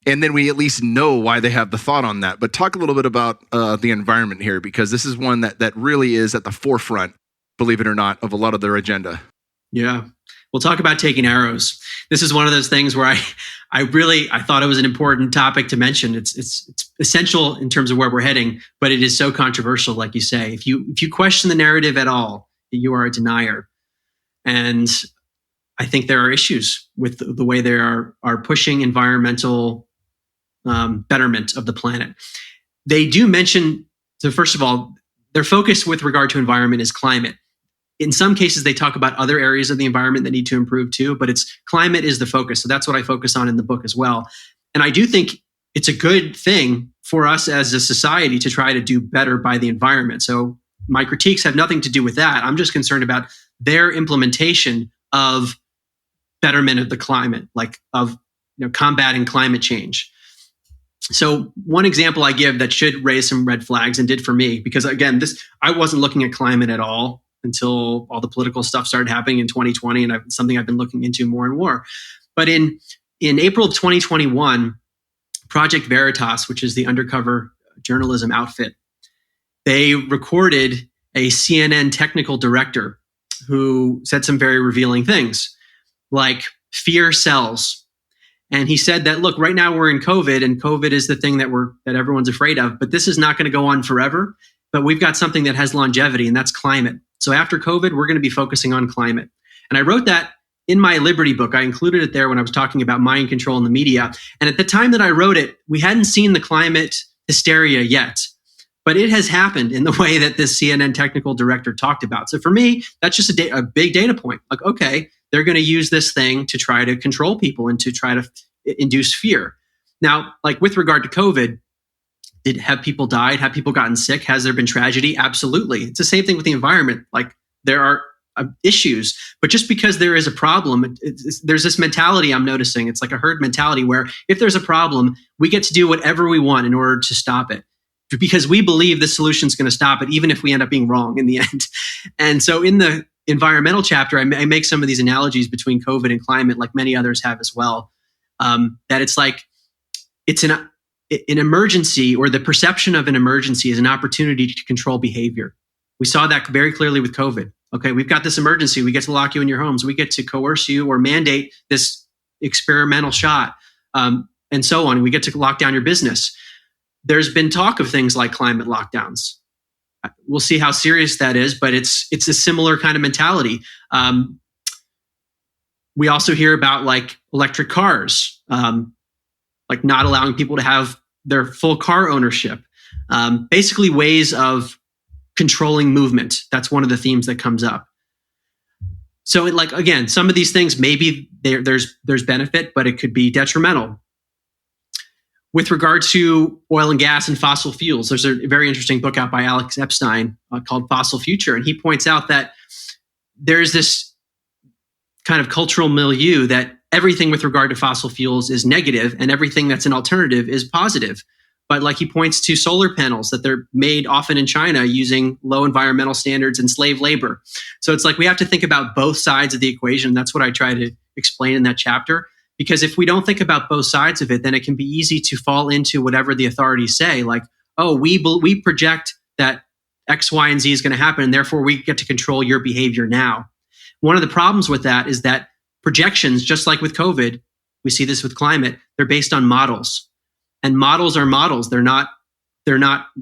And then we at least know why they have the thought on that. But talk a little bit about the environment here, because this is one that really is at the forefront, believe it or not, of a lot of their agenda. Yeah. We'll talk about taking arrows. This is one of those things where I thought it was an important topic to mention. It's essential in terms of where we're heading, but it is so controversial, like you say. If you question the narrative at all, you are a denier. And I think there are issues with the way they are pushing environmental betterment of the planet. They do mention, so first of all, their focus with regard to environment is climate. In some cases, they talk about other areas of the environment that need to improve too, but climate is the focus. So that's what I focus on in the book as well. And I do think it's a good thing for us as a society to try to do better by the environment. So my critiques have nothing to do with that. I'm just concerned about their implementation of betterment of the climate, like of combating climate change. So one example I give that should raise some red flags and did for me, because again, I wasn't looking at climate at all until all the political stuff started happening in 2020, and something I've been looking into more and more. But in April of 2021, Project Veritas, which is the undercover journalism outfit, they recorded a CNN technical director who said some very revealing things, like fear sells. And he said that, look, right now we're in COVID, and COVID is the thing that everyone's afraid of, but this is not going to go on forever. But we've got something that has longevity, and that's climate. So after COVID, we're going to be focusing on climate. And I wrote that in my Liberty book. I included it there when I was talking about mind control in the media. And at the time that I wrote it, we hadn't seen the climate hysteria yet. But it has happened in the way that this CNN technical director talked about. So for me, that's just a big data point. Like, okay, they're going to use this thing to try to control people and to try to induce fear. Now, like with regard to COVID, have people died? Have people gotten sick? Has there been tragedy? Absolutely. It's the same thing with the environment. Like there are issues, but just because there is a problem, there's this mentality I'm noticing. It's like a herd mentality where if there's a problem, we get to do whatever we want in order to stop it, because we believe the solution is going to stop it, even if we end up being wrong in the end. And so in the environmental chapter, I make some of these analogies between COVID and climate, like many others have as well, that it's like it's an emergency, or the perception of an emergency is an opportunity to control behavior. We saw that very clearly with COVID. Okay, we've got this emergency. We get to lock you in your homes. We get to coerce you or mandate this experimental shot, and so on. We get to lock down your business. There's been talk of things like climate lockdowns. We'll see how serious that is, but it's a similar kind of mentality. We also hear about like electric cars, like not allowing people to have their full car ownership. Basically ways of controlling movement. That's one of the themes that comes up. So again, some of these things, maybe there's benefit, but it could be detrimental. With regard to oil and gas and fossil fuels, there's a very interesting book out by Alex Epstein called Fossil Future. And he points out that there's this kind of cultural milieu that everything with regard to fossil fuels is negative and everything that's an alternative is positive. But like he points to solar panels that they're made often in China using low environmental standards and slave labor. So it's like we have to think about both sides of the equation. That's what I try to explain in that chapter. Because if we don't think about both sides of it, then it can be easy to fall into whatever the authorities say, like, oh, we project that X, Y, and Z is going to happen, and therefore we get to control your behavior now. One of the problems with that is that projections, just like with COVID, we see this with climate, they're based on models. And models are models. They're not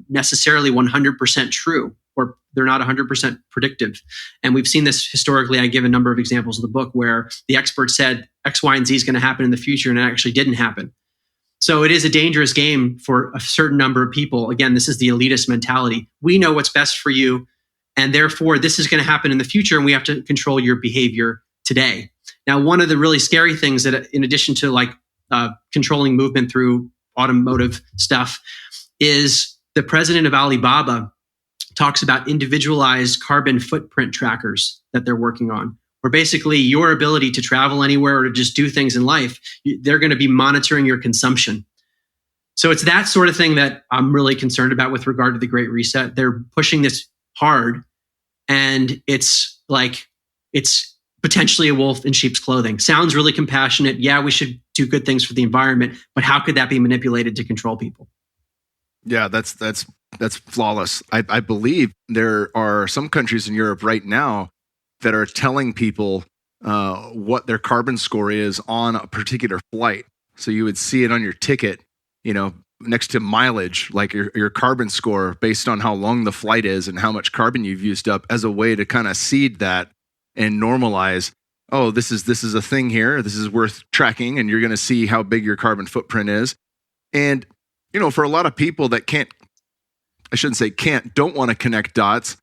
necessarily 100% true, or they're not 100% predictive. And we've seen this historically. I give a number of examples of the book where the expert said X, Y, and Z is going to happen in the future, and it actually didn't happen. So it is a dangerous game for a certain number of people. Again, this is the elitist mentality. We know what's best for you, and therefore this is going to happen in the future, and we have to control your behavior today. Now, one of the really scary things that, in addition to like controlling movement through automotive stuff, is the president of Alibaba talks about individualized carbon footprint trackers that they're working on, where basically your ability to travel anywhere or to just do things in life, they're going to be monitoring your consumption. So it's that sort of thing that I'm really concerned about with regard to the Great Reset. They're pushing this hard, and it's potentially a wolf in sheep's clothing. Sounds really compassionate. Yeah, we should do good things for the environment, but how could that be manipulated to control people? Yeah, that's flawless. I believe there are some countries in Europe right now that are telling people what their carbon score is on a particular flight. So you would see it on your ticket, next to mileage, like your carbon score based on how long the flight is and how much carbon you've used up, as a way to kind of seed that and normalize, oh, this is a thing here. This is worth tracking, and you're going to see how big your carbon footprint is. And, for a lot of people that don't want to connect dots,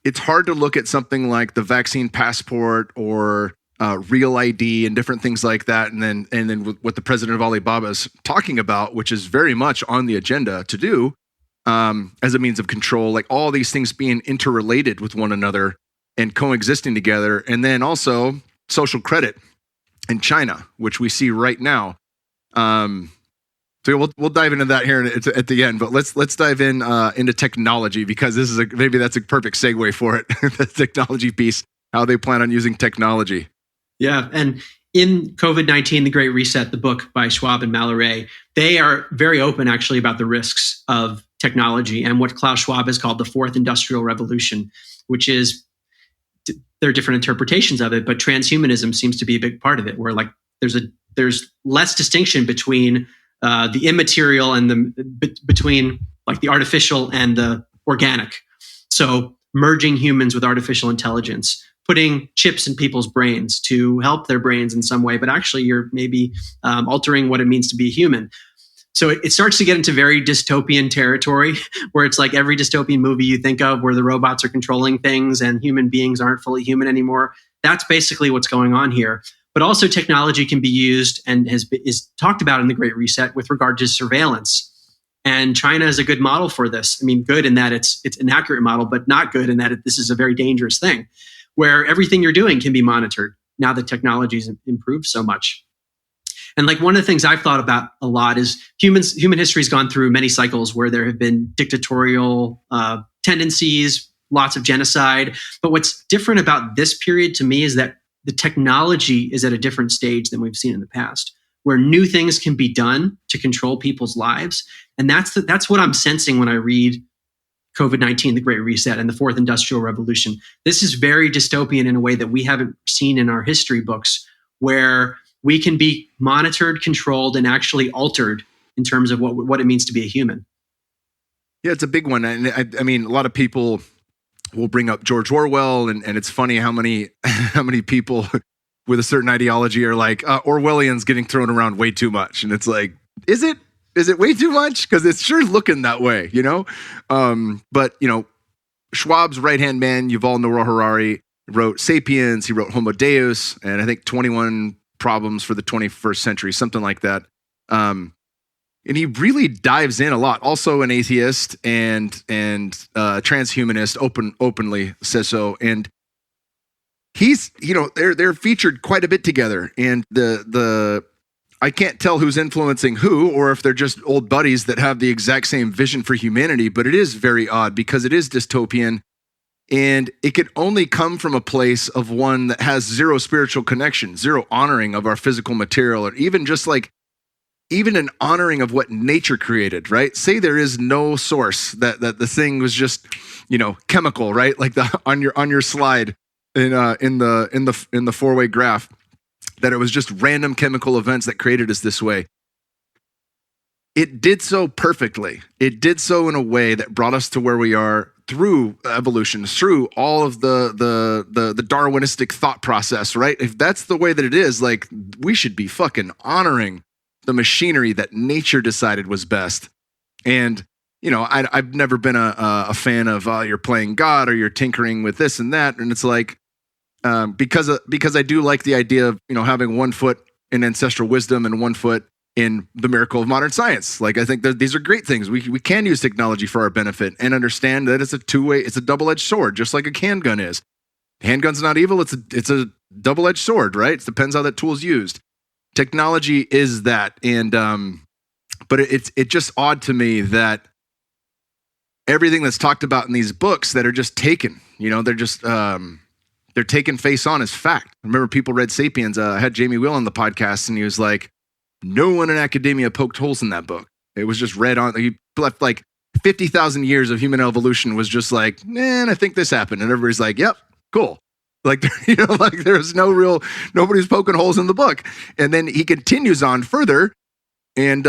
it's hard to look at something like the vaccine passport or Real ID and different things like that, and then what the president of Alibaba is talking about, which is very much on the agenda to do, as a means of control, like all these things being interrelated with one another and coexisting together. And then also social credit in China, which we see right now. So we'll dive into that here at the end, but let's dive into technology, because this is maybe that's a perfect segue for it. The technology piece, how they plan on using technology. Yeah, and in COVID-19, The Great Reset, the book by Schwab and Mallory, they are very open actually about the risks of technology and what Klaus Schwab has called the fourth industrial revolution, which is, there are different interpretations of it, but transhumanism seems to be a big part of it, where like there's less distinction between the immaterial and between like the artificial and the organic. So merging humans with artificial intelligence, putting chips in people's brains to help their brains in some way, but actually you're maybe altering what it means to be a human. So it starts to get into very dystopian territory, where it's like every dystopian movie you think of where the robots are controlling things and human beings aren't fully human anymore. That's basically what's going on here. But also technology can be used and is talked about in the Great Reset with regard to surveillance. And China is a good model for this. I mean, good in that it's an accurate model, but not good in that this is a very dangerous thing, where everything you're doing can be monitored now that technology's improved so much. And like one of the things I've thought about a lot is human history's gone through many cycles where there have been dictatorial tendencies, lots of genocide. But what's different about this period to me is that the technology is at a different stage than we've seen in the past, where new things can be done to control people's lives. And that's what I'm sensing when I read COVID-19, The Great Reset, and the Fourth Industrial Revolution. This is very dystopian in a way that we haven't seen in our history books, where we can be monitored, controlled, and actually altered in terms of what it means to be a human. Yeah, it's a big one. And I mean, a lot of people will bring up George Orwell, and it's funny how many people with a certain ideology are like, Orwellian's getting thrown around way too much. And it's like, is it way too much? Because it's sure looking that way, But, Schwab's right-hand man, Yuval Noah Harari, wrote Sapiens, he wrote Homo Deus, and I think 21 Problems for the 21st Century, something like that. And he really dives in a lot. Also an atheist and transhumanist, openly says so. And he's, they're featured quite a bit together, and the I can't tell who's influencing who, or if they're just old buddies that have the exact same vision for humanity, but it is very odd because it is dystopian, and it could only come from a place of one that has zero spiritual connection, zero honoring of our physical material, or even just even an honoring of what nature created, right? Say there is no source, that the thing was just, chemical, right? Like on your slide in the four-way graph, that it was just random chemical events that created us this way. It did so perfectly. It did so in a way that brought us to where we are through evolution, through all of the Darwinistic thought process, right? If that's the way that it is, like, we should be fucking honoring the machinery that nature decided was best. And, I've never been a fan of, you're playing God or you're tinkering with this and that. And it's like, because I do like the idea of, having one foot in ancestral wisdom and one foot in the miracle of modern science. Like, I think that these are great things. We can use technology for our benefit and understand that it's a double-edged sword, just like a handgun is. Handgun's not evil. It's a double-edged sword, right? It depends how that tool's used. Technology is that. And, but it's just odd to me that everything that's talked about in these books that are just taken, they're just, they're taken face on as fact. I remember people read Sapiens. I had Jamie Will on the podcast, and he was like, no one in academia poked holes in that book. It was just read on. He left like 50,000 years of human evolution was just like, man, I think this happened. And everybody's like, yep, cool. Like, there's nobody's poking holes in the book. And then he continues on further. And,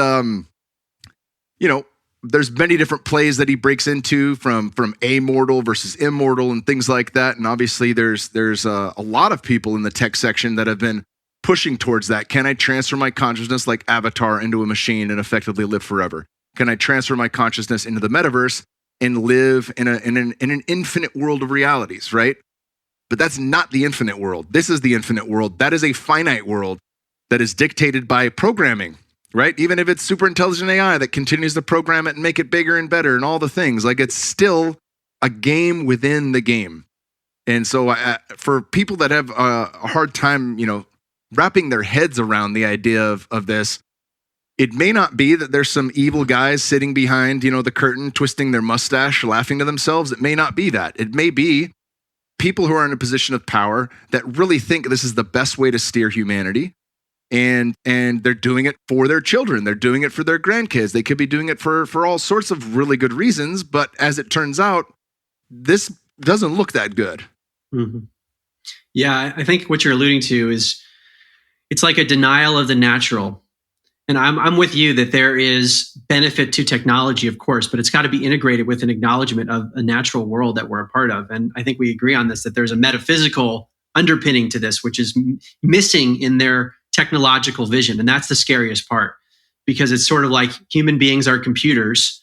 there's many different plays that he breaks into from amortal versus immortal and things like that. And obviously there's a lot of people in the tech section that have been pushing towards that. Can I transfer my consciousness like Avatar into a machine and effectively live forever? Can I transfer my consciousness into the metaverse and live in an infinite world of realities, right? But that's not the infinite world. This is the infinite world. That is a finite world that is dictated by programming, right? Even if it's super intelligent AI that continues to program it and make it bigger and better and all the things, like, it's still a game within the game. And so for people that have a hard time, wrapping their heads around the idea of this, it may not be that there's some evil guys sitting behind, the curtain, twisting their mustache, laughing to themselves. It may not be that. It may be people who are in a position of power that really think this is the best way to steer humanity. And they're doing it for their children. They're doing it for their grandkids. They could be doing it for all sorts of really good reasons. But as it turns out, this doesn't look that good. Mm-hmm. Yeah, I think what you're alluding to is it's like a denial of the natural. And I'm with you that there is benefit to technology, of course, but it's got to be integrated with an acknowledgement of a natural world that we're a part of. And I think we agree on this, that there's a metaphysical underpinning to this, which is missing in their technological vision. And that's the scariest part, because it's sort of like human beings are computers.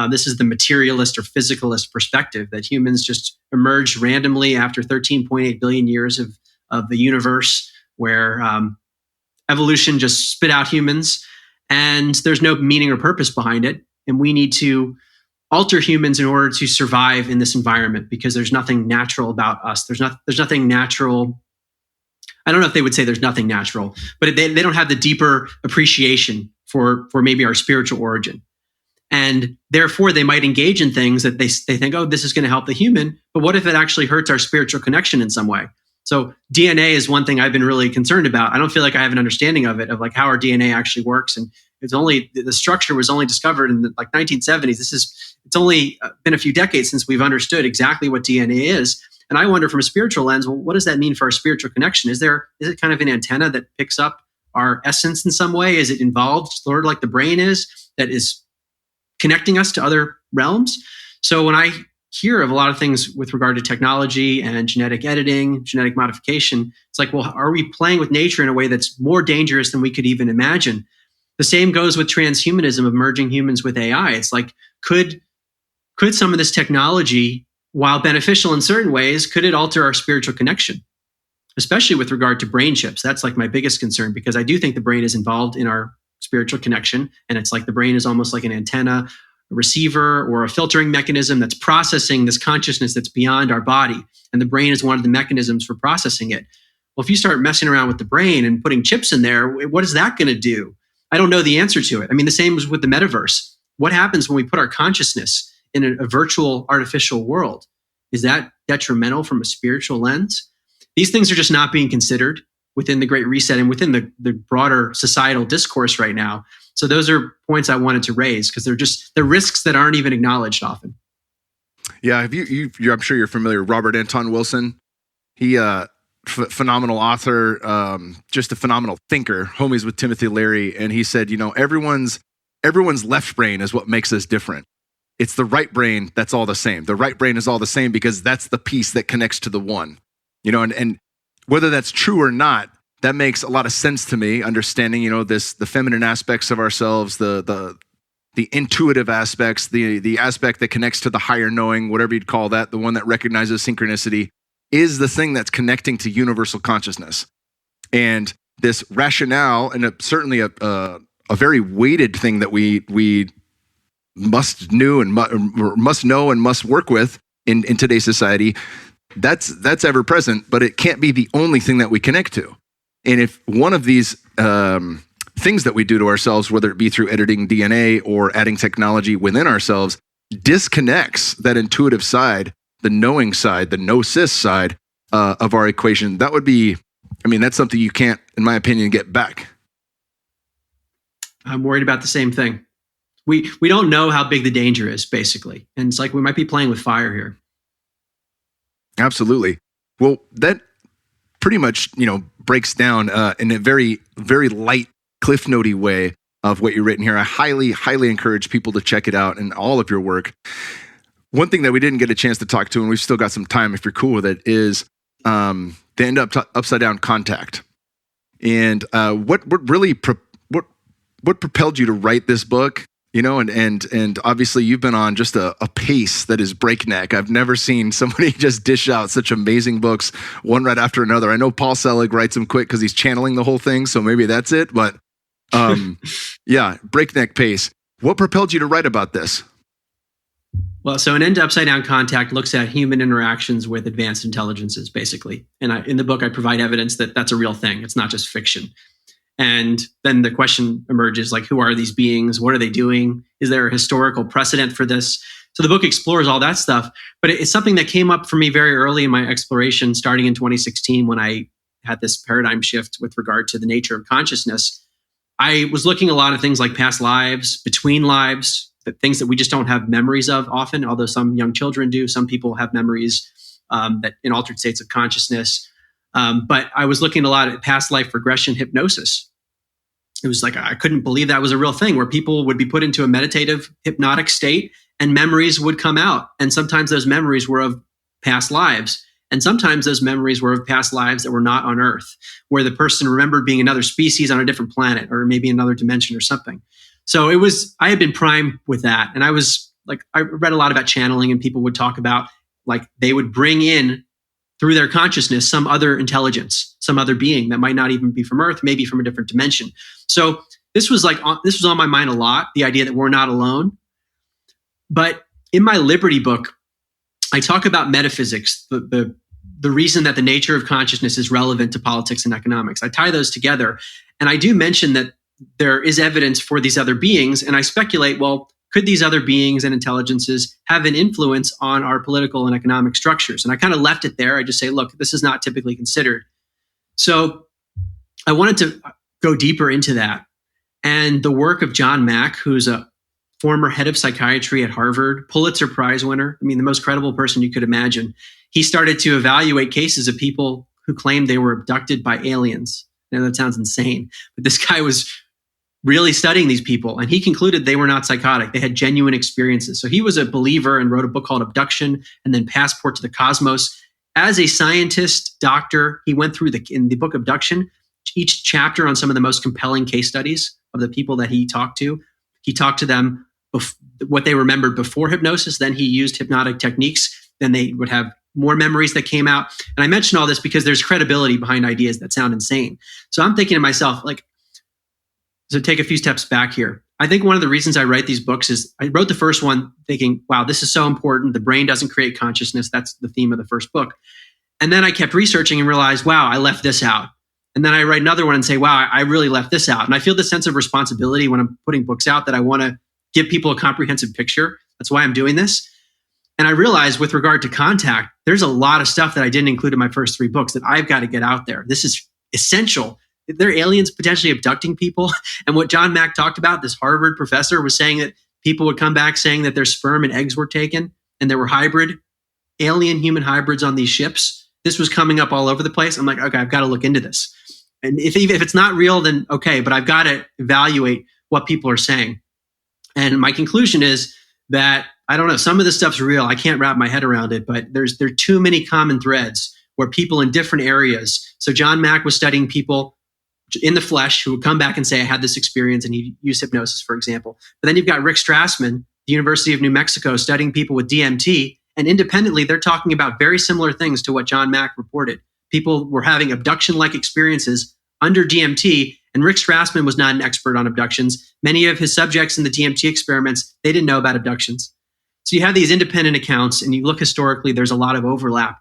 This is the materialist or physicalist perspective, that humans just emerged randomly after 13.8 billion years of the universe, where evolution just spit out humans, and there's no meaning or purpose behind it. And we need to alter humans in order to survive in this environment, because there's nothing natural about us. There's nothing natural. I don't know if they would say there's nothing natural, but they don't have the deeper appreciation for maybe our spiritual origin. And therefore, they might engage in things that they think, oh, this is going to help the human. But what if it actually hurts our spiritual connection in some way? So DNA is one thing I've been really concerned about. I don't feel like I have an understanding of it, of like how our DNA actually works. And the structure was only discovered in the 1970s. It's only been a few decades since we've understood exactly what DNA is. And I wonder, from a spiritual lens, well, what does that mean for our spiritual connection? Is it kind of an antenna that picks up our essence in some way? Is it involved, sort of like the brain is, that is connecting us to other realms? So when I hear of a lot of things with regard to technology and genetic editing, genetic modification, it's like, well, are we playing with nature in a way that's more dangerous than we could even imagine? The same goes with transhumanism, of merging humans with AI. It's like, could some of this technology, while beneficial in certain ways, could it alter our spiritual connection? Especially with regard to brain chips. That's like my biggest concern, because I do think the brain is involved in our spiritual connection. And it's like the brain is almost like an antenna. receiver or a filtering mechanism that's processing this consciousness that's beyond our body. And the brain is one of the mechanisms for processing it. Well, if you start messing around with the brain and putting chips in there, what is that going to do? I don't know the answer to it. I mean, the same is with the metaverse. What happens when we put our consciousness in a virtual artificial world? Is that detrimental from a spiritual lens? These things are just not being considered within the Great Reset and within the broader societal discourse right now. So those are points I wanted to raise because they're risks that aren't even acknowledged often. Yeah, I'm sure you're familiar. Robert Anton Wilson, he phenomenal author, just a phenomenal thinker. Homies with Timothy Leary, and he said, everyone's left brain is what makes us different. It's the right brain that's all the same. The right brain is all the same because that's the piece that connects to the one. And whether that's true or not, that makes a lot of sense to me. Understanding, the feminine aspects of ourselves, the intuitive aspects, the aspect that connects to the higher knowing, whatever you'd call that, the one that recognizes synchronicity, is the thing that's connecting to universal consciousness. And this rationale, and certainly a very weighted thing that we must know and must work with in today's society, that's ever present, but it can't be the only thing that we connect to. And if one of these things that we do to ourselves, whether it be through editing DNA or adding technology within ourselves, disconnects that intuitive side, the knowing side, the gnosis side of our equation, that would be, that's something you can't, in my opinion, get back. I'm worried about the same thing. We don't know how big the danger is, basically. And it's like we might be playing with fire here. Absolutely. Well, that pretty much, breaks down in a very, very light, cliff notey way of what you've written here. I highly, highly encourage people to check it out and all of your work. One thing that we didn't get a chance to talk to, and we've still got some time if you're cool with it, is the end up upside down contact. And what propelled you to write this book? And obviously you've been on just a pace that is breakneck. I've never seen somebody just dish out such amazing books, one right after another. I know Paul Selig writes them quick because he's channeling the whole thing, so maybe that's it. But yeah, breakneck pace. What propelled you to write about this? Well, so an end to upside down contact looks at human interactions with advanced intelligences, basically. And in the book, I provide evidence that that's a real thing. It's not just fiction. And then the question emerges, like, who are these beings? What are they doing? Is there a historical precedent for this? So the book explores all that stuff, but it's something that came up for me very early in my exploration, starting in 2016, when I had this paradigm shift with regard to the nature of consciousness. I was looking at a lot of things like past lives, between lives, things that we just don't have memories of often, although some young children do. Some people have memories that in altered states of consciousness. But I was looking a lot at past life regression hypnosis. It was like, I couldn't believe that was a real thing where people would be put into a meditative hypnotic state and memories would come out. And sometimes those memories were of past lives. And sometimes those memories were of past lives that were not on Earth, where the person remembered being another species on a different planet or maybe another dimension or something. So I had been primed with that. And I read a lot about channeling, and people would talk about, like, they would bring in through their consciousness some other intelligence, some other being that might not even be from Earth, maybe from a different dimension. So this was on my mind a lot, the idea that we're not alone. But in my Liberty book, I talk about metaphysics, the reason that the nature of consciousness is relevant to politics and economics. I tie those together, and I do mention that there is evidence for these other beings, and I speculate, well, could these other beings and intelligences have an influence on our political and economic structures? And I kind of left it there. I just say, look, this is not typically considered. So I wanted to go deeper into that. And the work of John Mack, who's a former head of psychiatry at Harvard, Pulitzer Prize winner, the most credible person you could imagine, he started to evaluate cases of people who claimed they were abducted by aliens. Now, that sounds insane, but this guy was really studying these people, and he concluded they were not psychotic. They had genuine experiences. So he was a believer and wrote a book called Abduction and then Passport to the Cosmos. As a scientist, doctor, he went through in the book Abduction, each chapter on some of the most compelling case studies of the people that he talked to. He talked to them what they remembered before hypnosis. Then he used hypnotic techniques. Then they would have more memories that came out. And I mention all this because there's credibility behind ideas that sound insane. So I'm thinking to myself, so take a few steps back here. I think one of the reasons I write these books is I wrote the first one thinking, wow, this is so important. The brain doesn't create consciousness. That's the theme of the first book. And then I kept researching and realized, wow, I left this out. And then I write another one and say, wow, I really left this out. And I feel this sense of responsibility when I'm putting books out that I want to give people a comprehensive picture. That's why I'm doing this. And I realized with regard to contact, there's a lot of stuff that I didn't include in my first 3 books that I've got to get out there. This is essential. There are aliens potentially abducting people. And what John Mack talked about, this Harvard professor was saying that people would come back saying that their sperm and eggs were taken and there were alien human hybrids on these ships. This was coming up all over the place. I'm like, okay, I've got to look into this. And if it's not real, then okay, but I've got to evaluate what people are saying. And my conclusion is that, I don't know, some of this stuff's real. I can't wrap my head around it, but there are too many common threads where people in different areas. So John Mack was studying people in the flesh who would come back and say, I had this experience, and he'd use hypnosis, for example. But then you've got Rick Strassman, the University of New Mexico, studying people with DMT. And independently, they're talking about very similar things to what John Mack reported. People were having abduction-like experiences under DMT, and Rick Strassman was not an expert on abductions. Many of his subjects in the DMT experiments, they didn't know about abductions. So you have these independent accounts, and you look historically, there's a lot of overlap.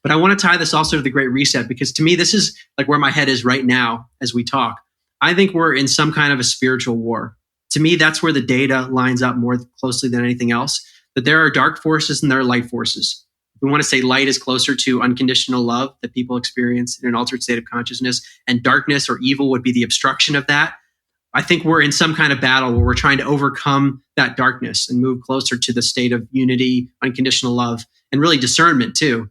But I want to tie this also to the Great Reset, because to me, this is like where my head is right now as we talk. I think we're in some kind of a spiritual war. To me, that's where the data lines up more closely than anything else, that there are dark forces and there are light forces. We want to say light is closer to unconditional love that people experience in an altered state of consciousness, and darkness or evil would be the obstruction of that. I think we're in some kind of battle where we're trying to overcome that darkness and move closer to the state of unity, unconditional love, and really discernment too,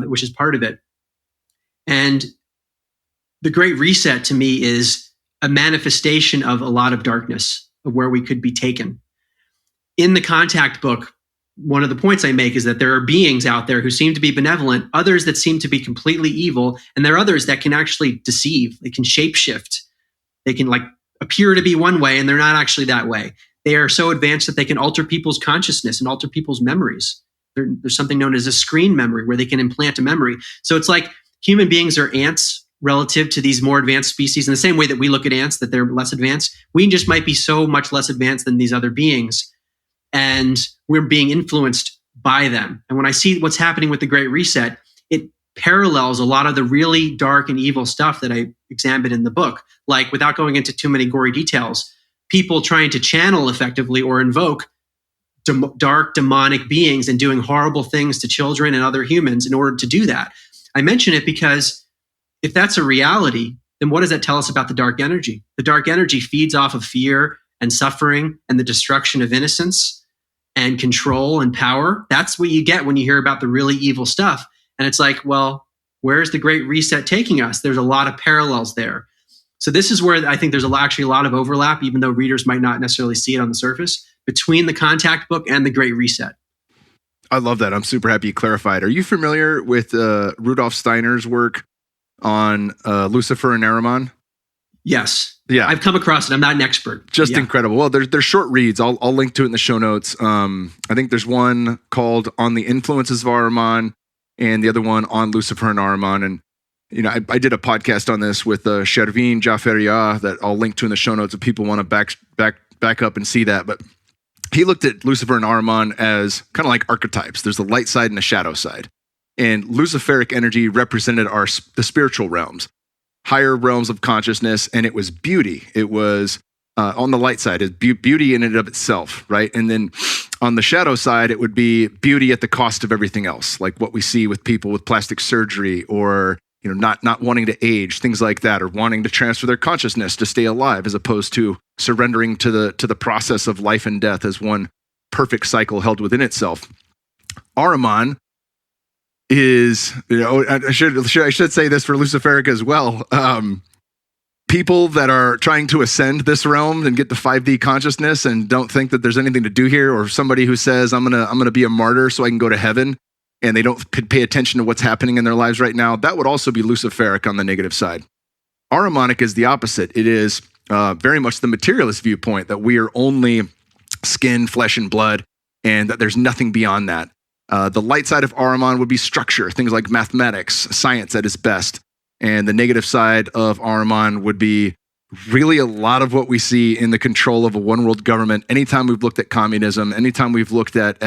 which is part of it. And the Great Reset to me is a manifestation of a lot of darkness, of where we could be taken. In the Contact book, one of the points I make is that there are beings out there who seem to be benevolent, others that seem to be completely evil, and there are others that can actually deceive. They can shapeshift. They can appear to be one way, and they're not actually that way. They are so advanced that they can alter people's consciousness and alter people's memories. There's something known as a screen memory where they can implant a memory. So it's like human beings are ants relative to these more advanced species in the same way that we look at ants, that they're less advanced. We just might be so much less advanced than these other beings, and we're being influenced by them. And when I see what's happening with the Great Reset, it parallels a lot of the really dark and evil stuff that I examined in the book. Like, without going into too many gory details, people trying to channel effectively or invoke dark demonic beings and doing horrible things to children and other humans in order to do that. I mention it because if that's a reality, then what does that tell us about the dark energy? The dark energy feeds off of fear and suffering and the destruction of innocence and control and power. That's what you get when you hear about the really evil stuff. And it's like, well, where's the Great Reset taking us? There's a lot of parallels there. So this is where I think there's actually a lot of overlap, even though readers might not necessarily see it on the surface, between the Contact book and the Great Reset. I love that. I'm super happy you clarified. Are you familiar with Rudolf Steiner's work on Lucifer and Ahriman? Yes. Yeah. I've come across it. I'm not an expert. Just incredible. Well, they're short reads. I'll link to it in the show notes. I think there's one called On the Influences of Ahriman and the other one on Lucifer and Ahriman. And, you know, I did a podcast on this with Shervin Jafferiah that I'll link to in the show notes if people want to back up and see that. But he looked at Lucifer and Ahriman as kind of like archetypes. There's the light side and the shadow side. And Luciferic energy represented the spiritual realms, higher realms of consciousness, and it was beauty. It was on the light side, it's beauty in and of itself, right? And then on the shadow side, it would be beauty at the cost of everything else, like what we see with people with plastic surgery, or not wanting to age, things like that, or wanting to transfer their consciousness to stay alive, as opposed to surrendering to the process of life and death as one perfect cycle held within itself. Ahriman is, I should say this for Luciferic as well. People that are trying to ascend this realm and get to 5D consciousness and don't think that there's anything to do here, or somebody who says I'm gonna be a martyr so I can go to heaven, and they don't pay attention to what's happening in their lives right now, that would also be Luciferic on the negative side. Ahrimanic is the opposite. It is very much the materialist viewpoint that we are only skin, flesh, and blood, and that there's nothing beyond that. The light side of Ahriman would be structure, things like mathematics, science at its best. And the negative side of Ahriman would be really a lot of what we see in the control of a one world government. Anytime we've looked at communism, anytime we've looked at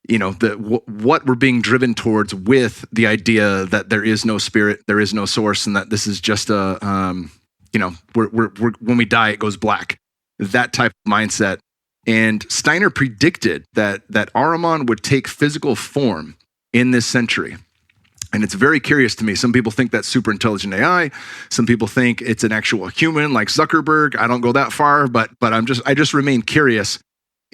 what we're being driven towards with the idea that there is no spirit, there is no source, and that this is just when we die, it goes black. That type of mindset. And Steiner predicted that Ahriman would take physical form in this century. And it's very curious to me. Some people think that's super intelligent AI. Some people think it's an actual human like Zuckerberg. I don't go that far, but I just remain curious.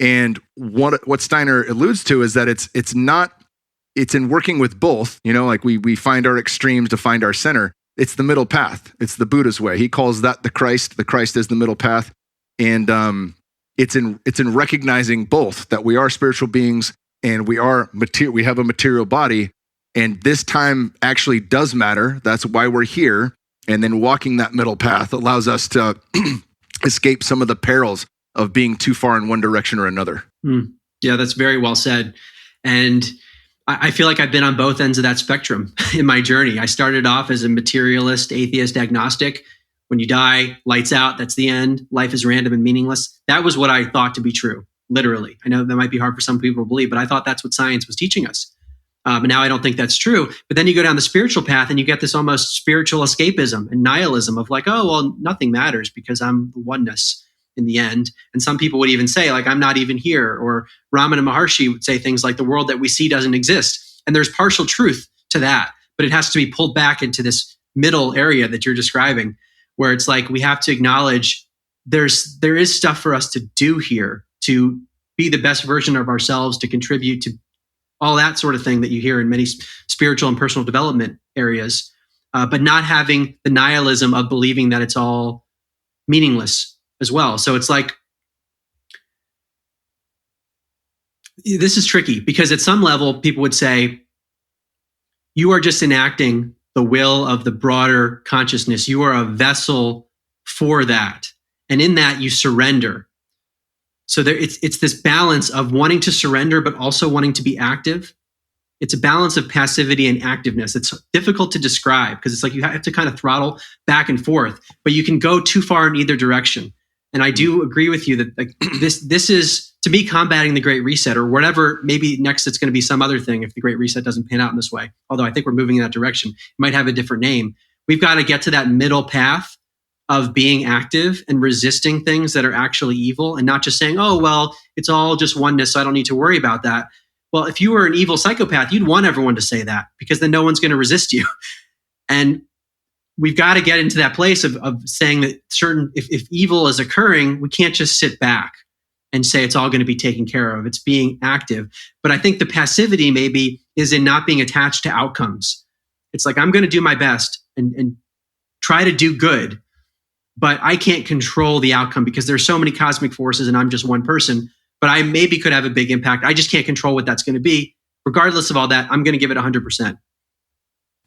And what Steiner alludes to is that it's in working with both, like we find our extremes to find our center. It's the middle path. It's the Buddha's way. He calls that the Christ. The Christ is the middle path. And it's in recognizing both, that we are spiritual beings and we have a material body. And this time actually does matter. That's why we're here. And then walking that middle path allows us to escape some of the perils of being too far in one direction or another. Yeah, that's very well said. And I feel like I've been on both ends of that spectrum in my journey. I started off as a materialist, atheist, agnostic. When you die, lights out, that's the end. Life is random and meaningless. That was what I thought to be true, literally. I know that might be hard for some people to believe, but I thought that's what science was teaching us. But now I don't think that's true. But then you go down the spiritual path and you get this almost spiritual escapism and nihilism of like, oh, well, nothing matters because I'm the oneness in the end. And some people would even say, like, I'm not even here. Or Ramana Maharshi would say things like, the world that we see doesn't exist. And there's partial truth to that, but it has to be pulled back into this middle area that you're describing, where it's like we have to acknowledge there is stuff for us to do here, to be the best version of ourselves, to contribute to all that sort of thing that you hear in many spiritual and personal development areas, but not having the nihilism of believing that it's all meaningless as well. So it's like, this is tricky because at some level, people would say, you are just enacting the will of the broader consciousness. You are a vessel for that. And in that, you surrender. So it's this balance of wanting to surrender, but also wanting to be active. It's a balance of passivity and activeness. It's difficult to describe because it's like you have to kind of throttle back and forth, but you can go too far in either direction. And I do agree with you that like this is, to me, combating the Great Reset or whatever. Maybe next it's going to be some other thing if the Great Reset doesn't pan out in this way. Although I think we're moving in that direction. It might have a different name. We've got to get to that middle path of being active and resisting things that are actually evil and not just saying, oh, well, it's all just oneness, so I don't need to worry about that. Well, if you were an evil psychopath, you'd want everyone to say that because then no one's going to resist you. And we've got to get into that place of saying that if evil is occurring, we can't just sit back and say it's all going to be taken care of. It's being active. But I think the passivity maybe is in not being attached to outcomes. It's like, I'm going to do my best and try to do good, but I can't control the outcome because there's so many cosmic forces and I'm just one person, but I maybe could have a big impact. I just can't control what that's going to be. Regardless of all that, I'm going to give it 100%.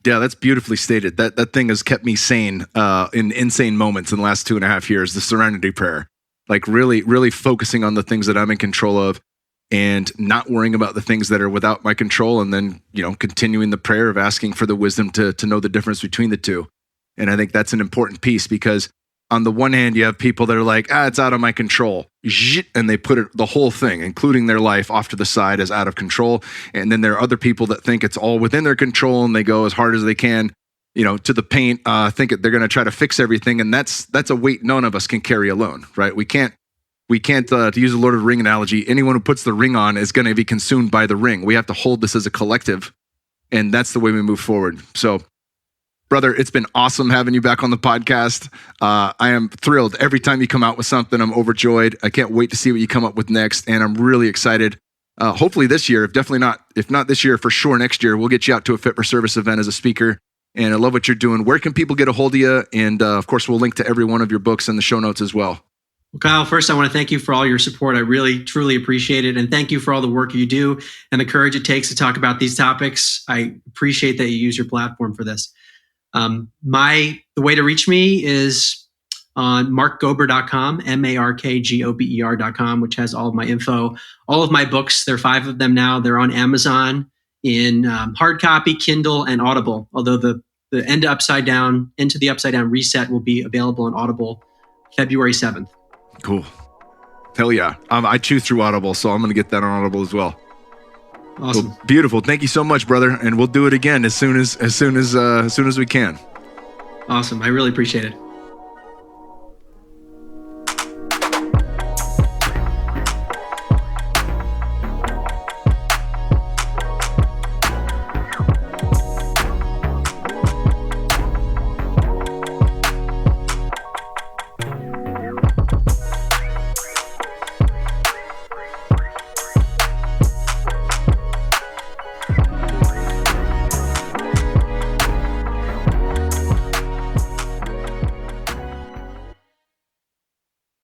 Yeah, that's beautifully stated. That thing has kept me sane in insane moments in the last 2.5 years, the Serenity Prayer. Like really, really focusing on the things that I'm in control of and not worrying about the things that are without my control. And then, continuing the prayer of asking for the wisdom to know the difference between the two. And I think that's an important piece because on the one hand, you have people that are like, it's out of my control. And they put the whole thing, including their life, off to the side as out of control. And then there are other people that think it's all within their control and they go as hard as they can, to the paint, think they're going to try to fix everything. And that's a weight none of us can carry alone, right? We can't, to use the Lord of the Ring analogy, anyone who puts the ring on is going to be consumed by the ring. We have to hold this as a collective. And that's the way we move forward. So, brother, it's been awesome having you back on the podcast. I am thrilled. Every time you come out with something, I'm overjoyed. I can't wait to see what you come up with next. And I'm really excited. Hopefully this year, if not this year, for sure next year, we'll get you out to a Fit for Service event as a speaker. And I love what you're doing. Where can people get a hold of you? And of course, we'll link to every one of your books in the show notes as well. Well, Kyle, first, I want to thank you for all your support. I really, truly appreciate it. And thank you for all the work you do and the courage it takes to talk about these topics. I appreciate that you use your platform for this. The way to reach me is on markgober.com, markgober.com, which has all of my info, all of my books. There are 5 of them now. They're on Amazon in hard copy, Kindle, and Audible. Although the the End Upside Down, Into the Upside Down Reset will be available on Audible February 7th. Cool. Hell yeah. I chew through Audible, so I'm going to get that on Audible as well. Awesome. Well, beautiful. Thank you so much, brother. And we'll do it again as soon as we can. Awesome. I really appreciate it.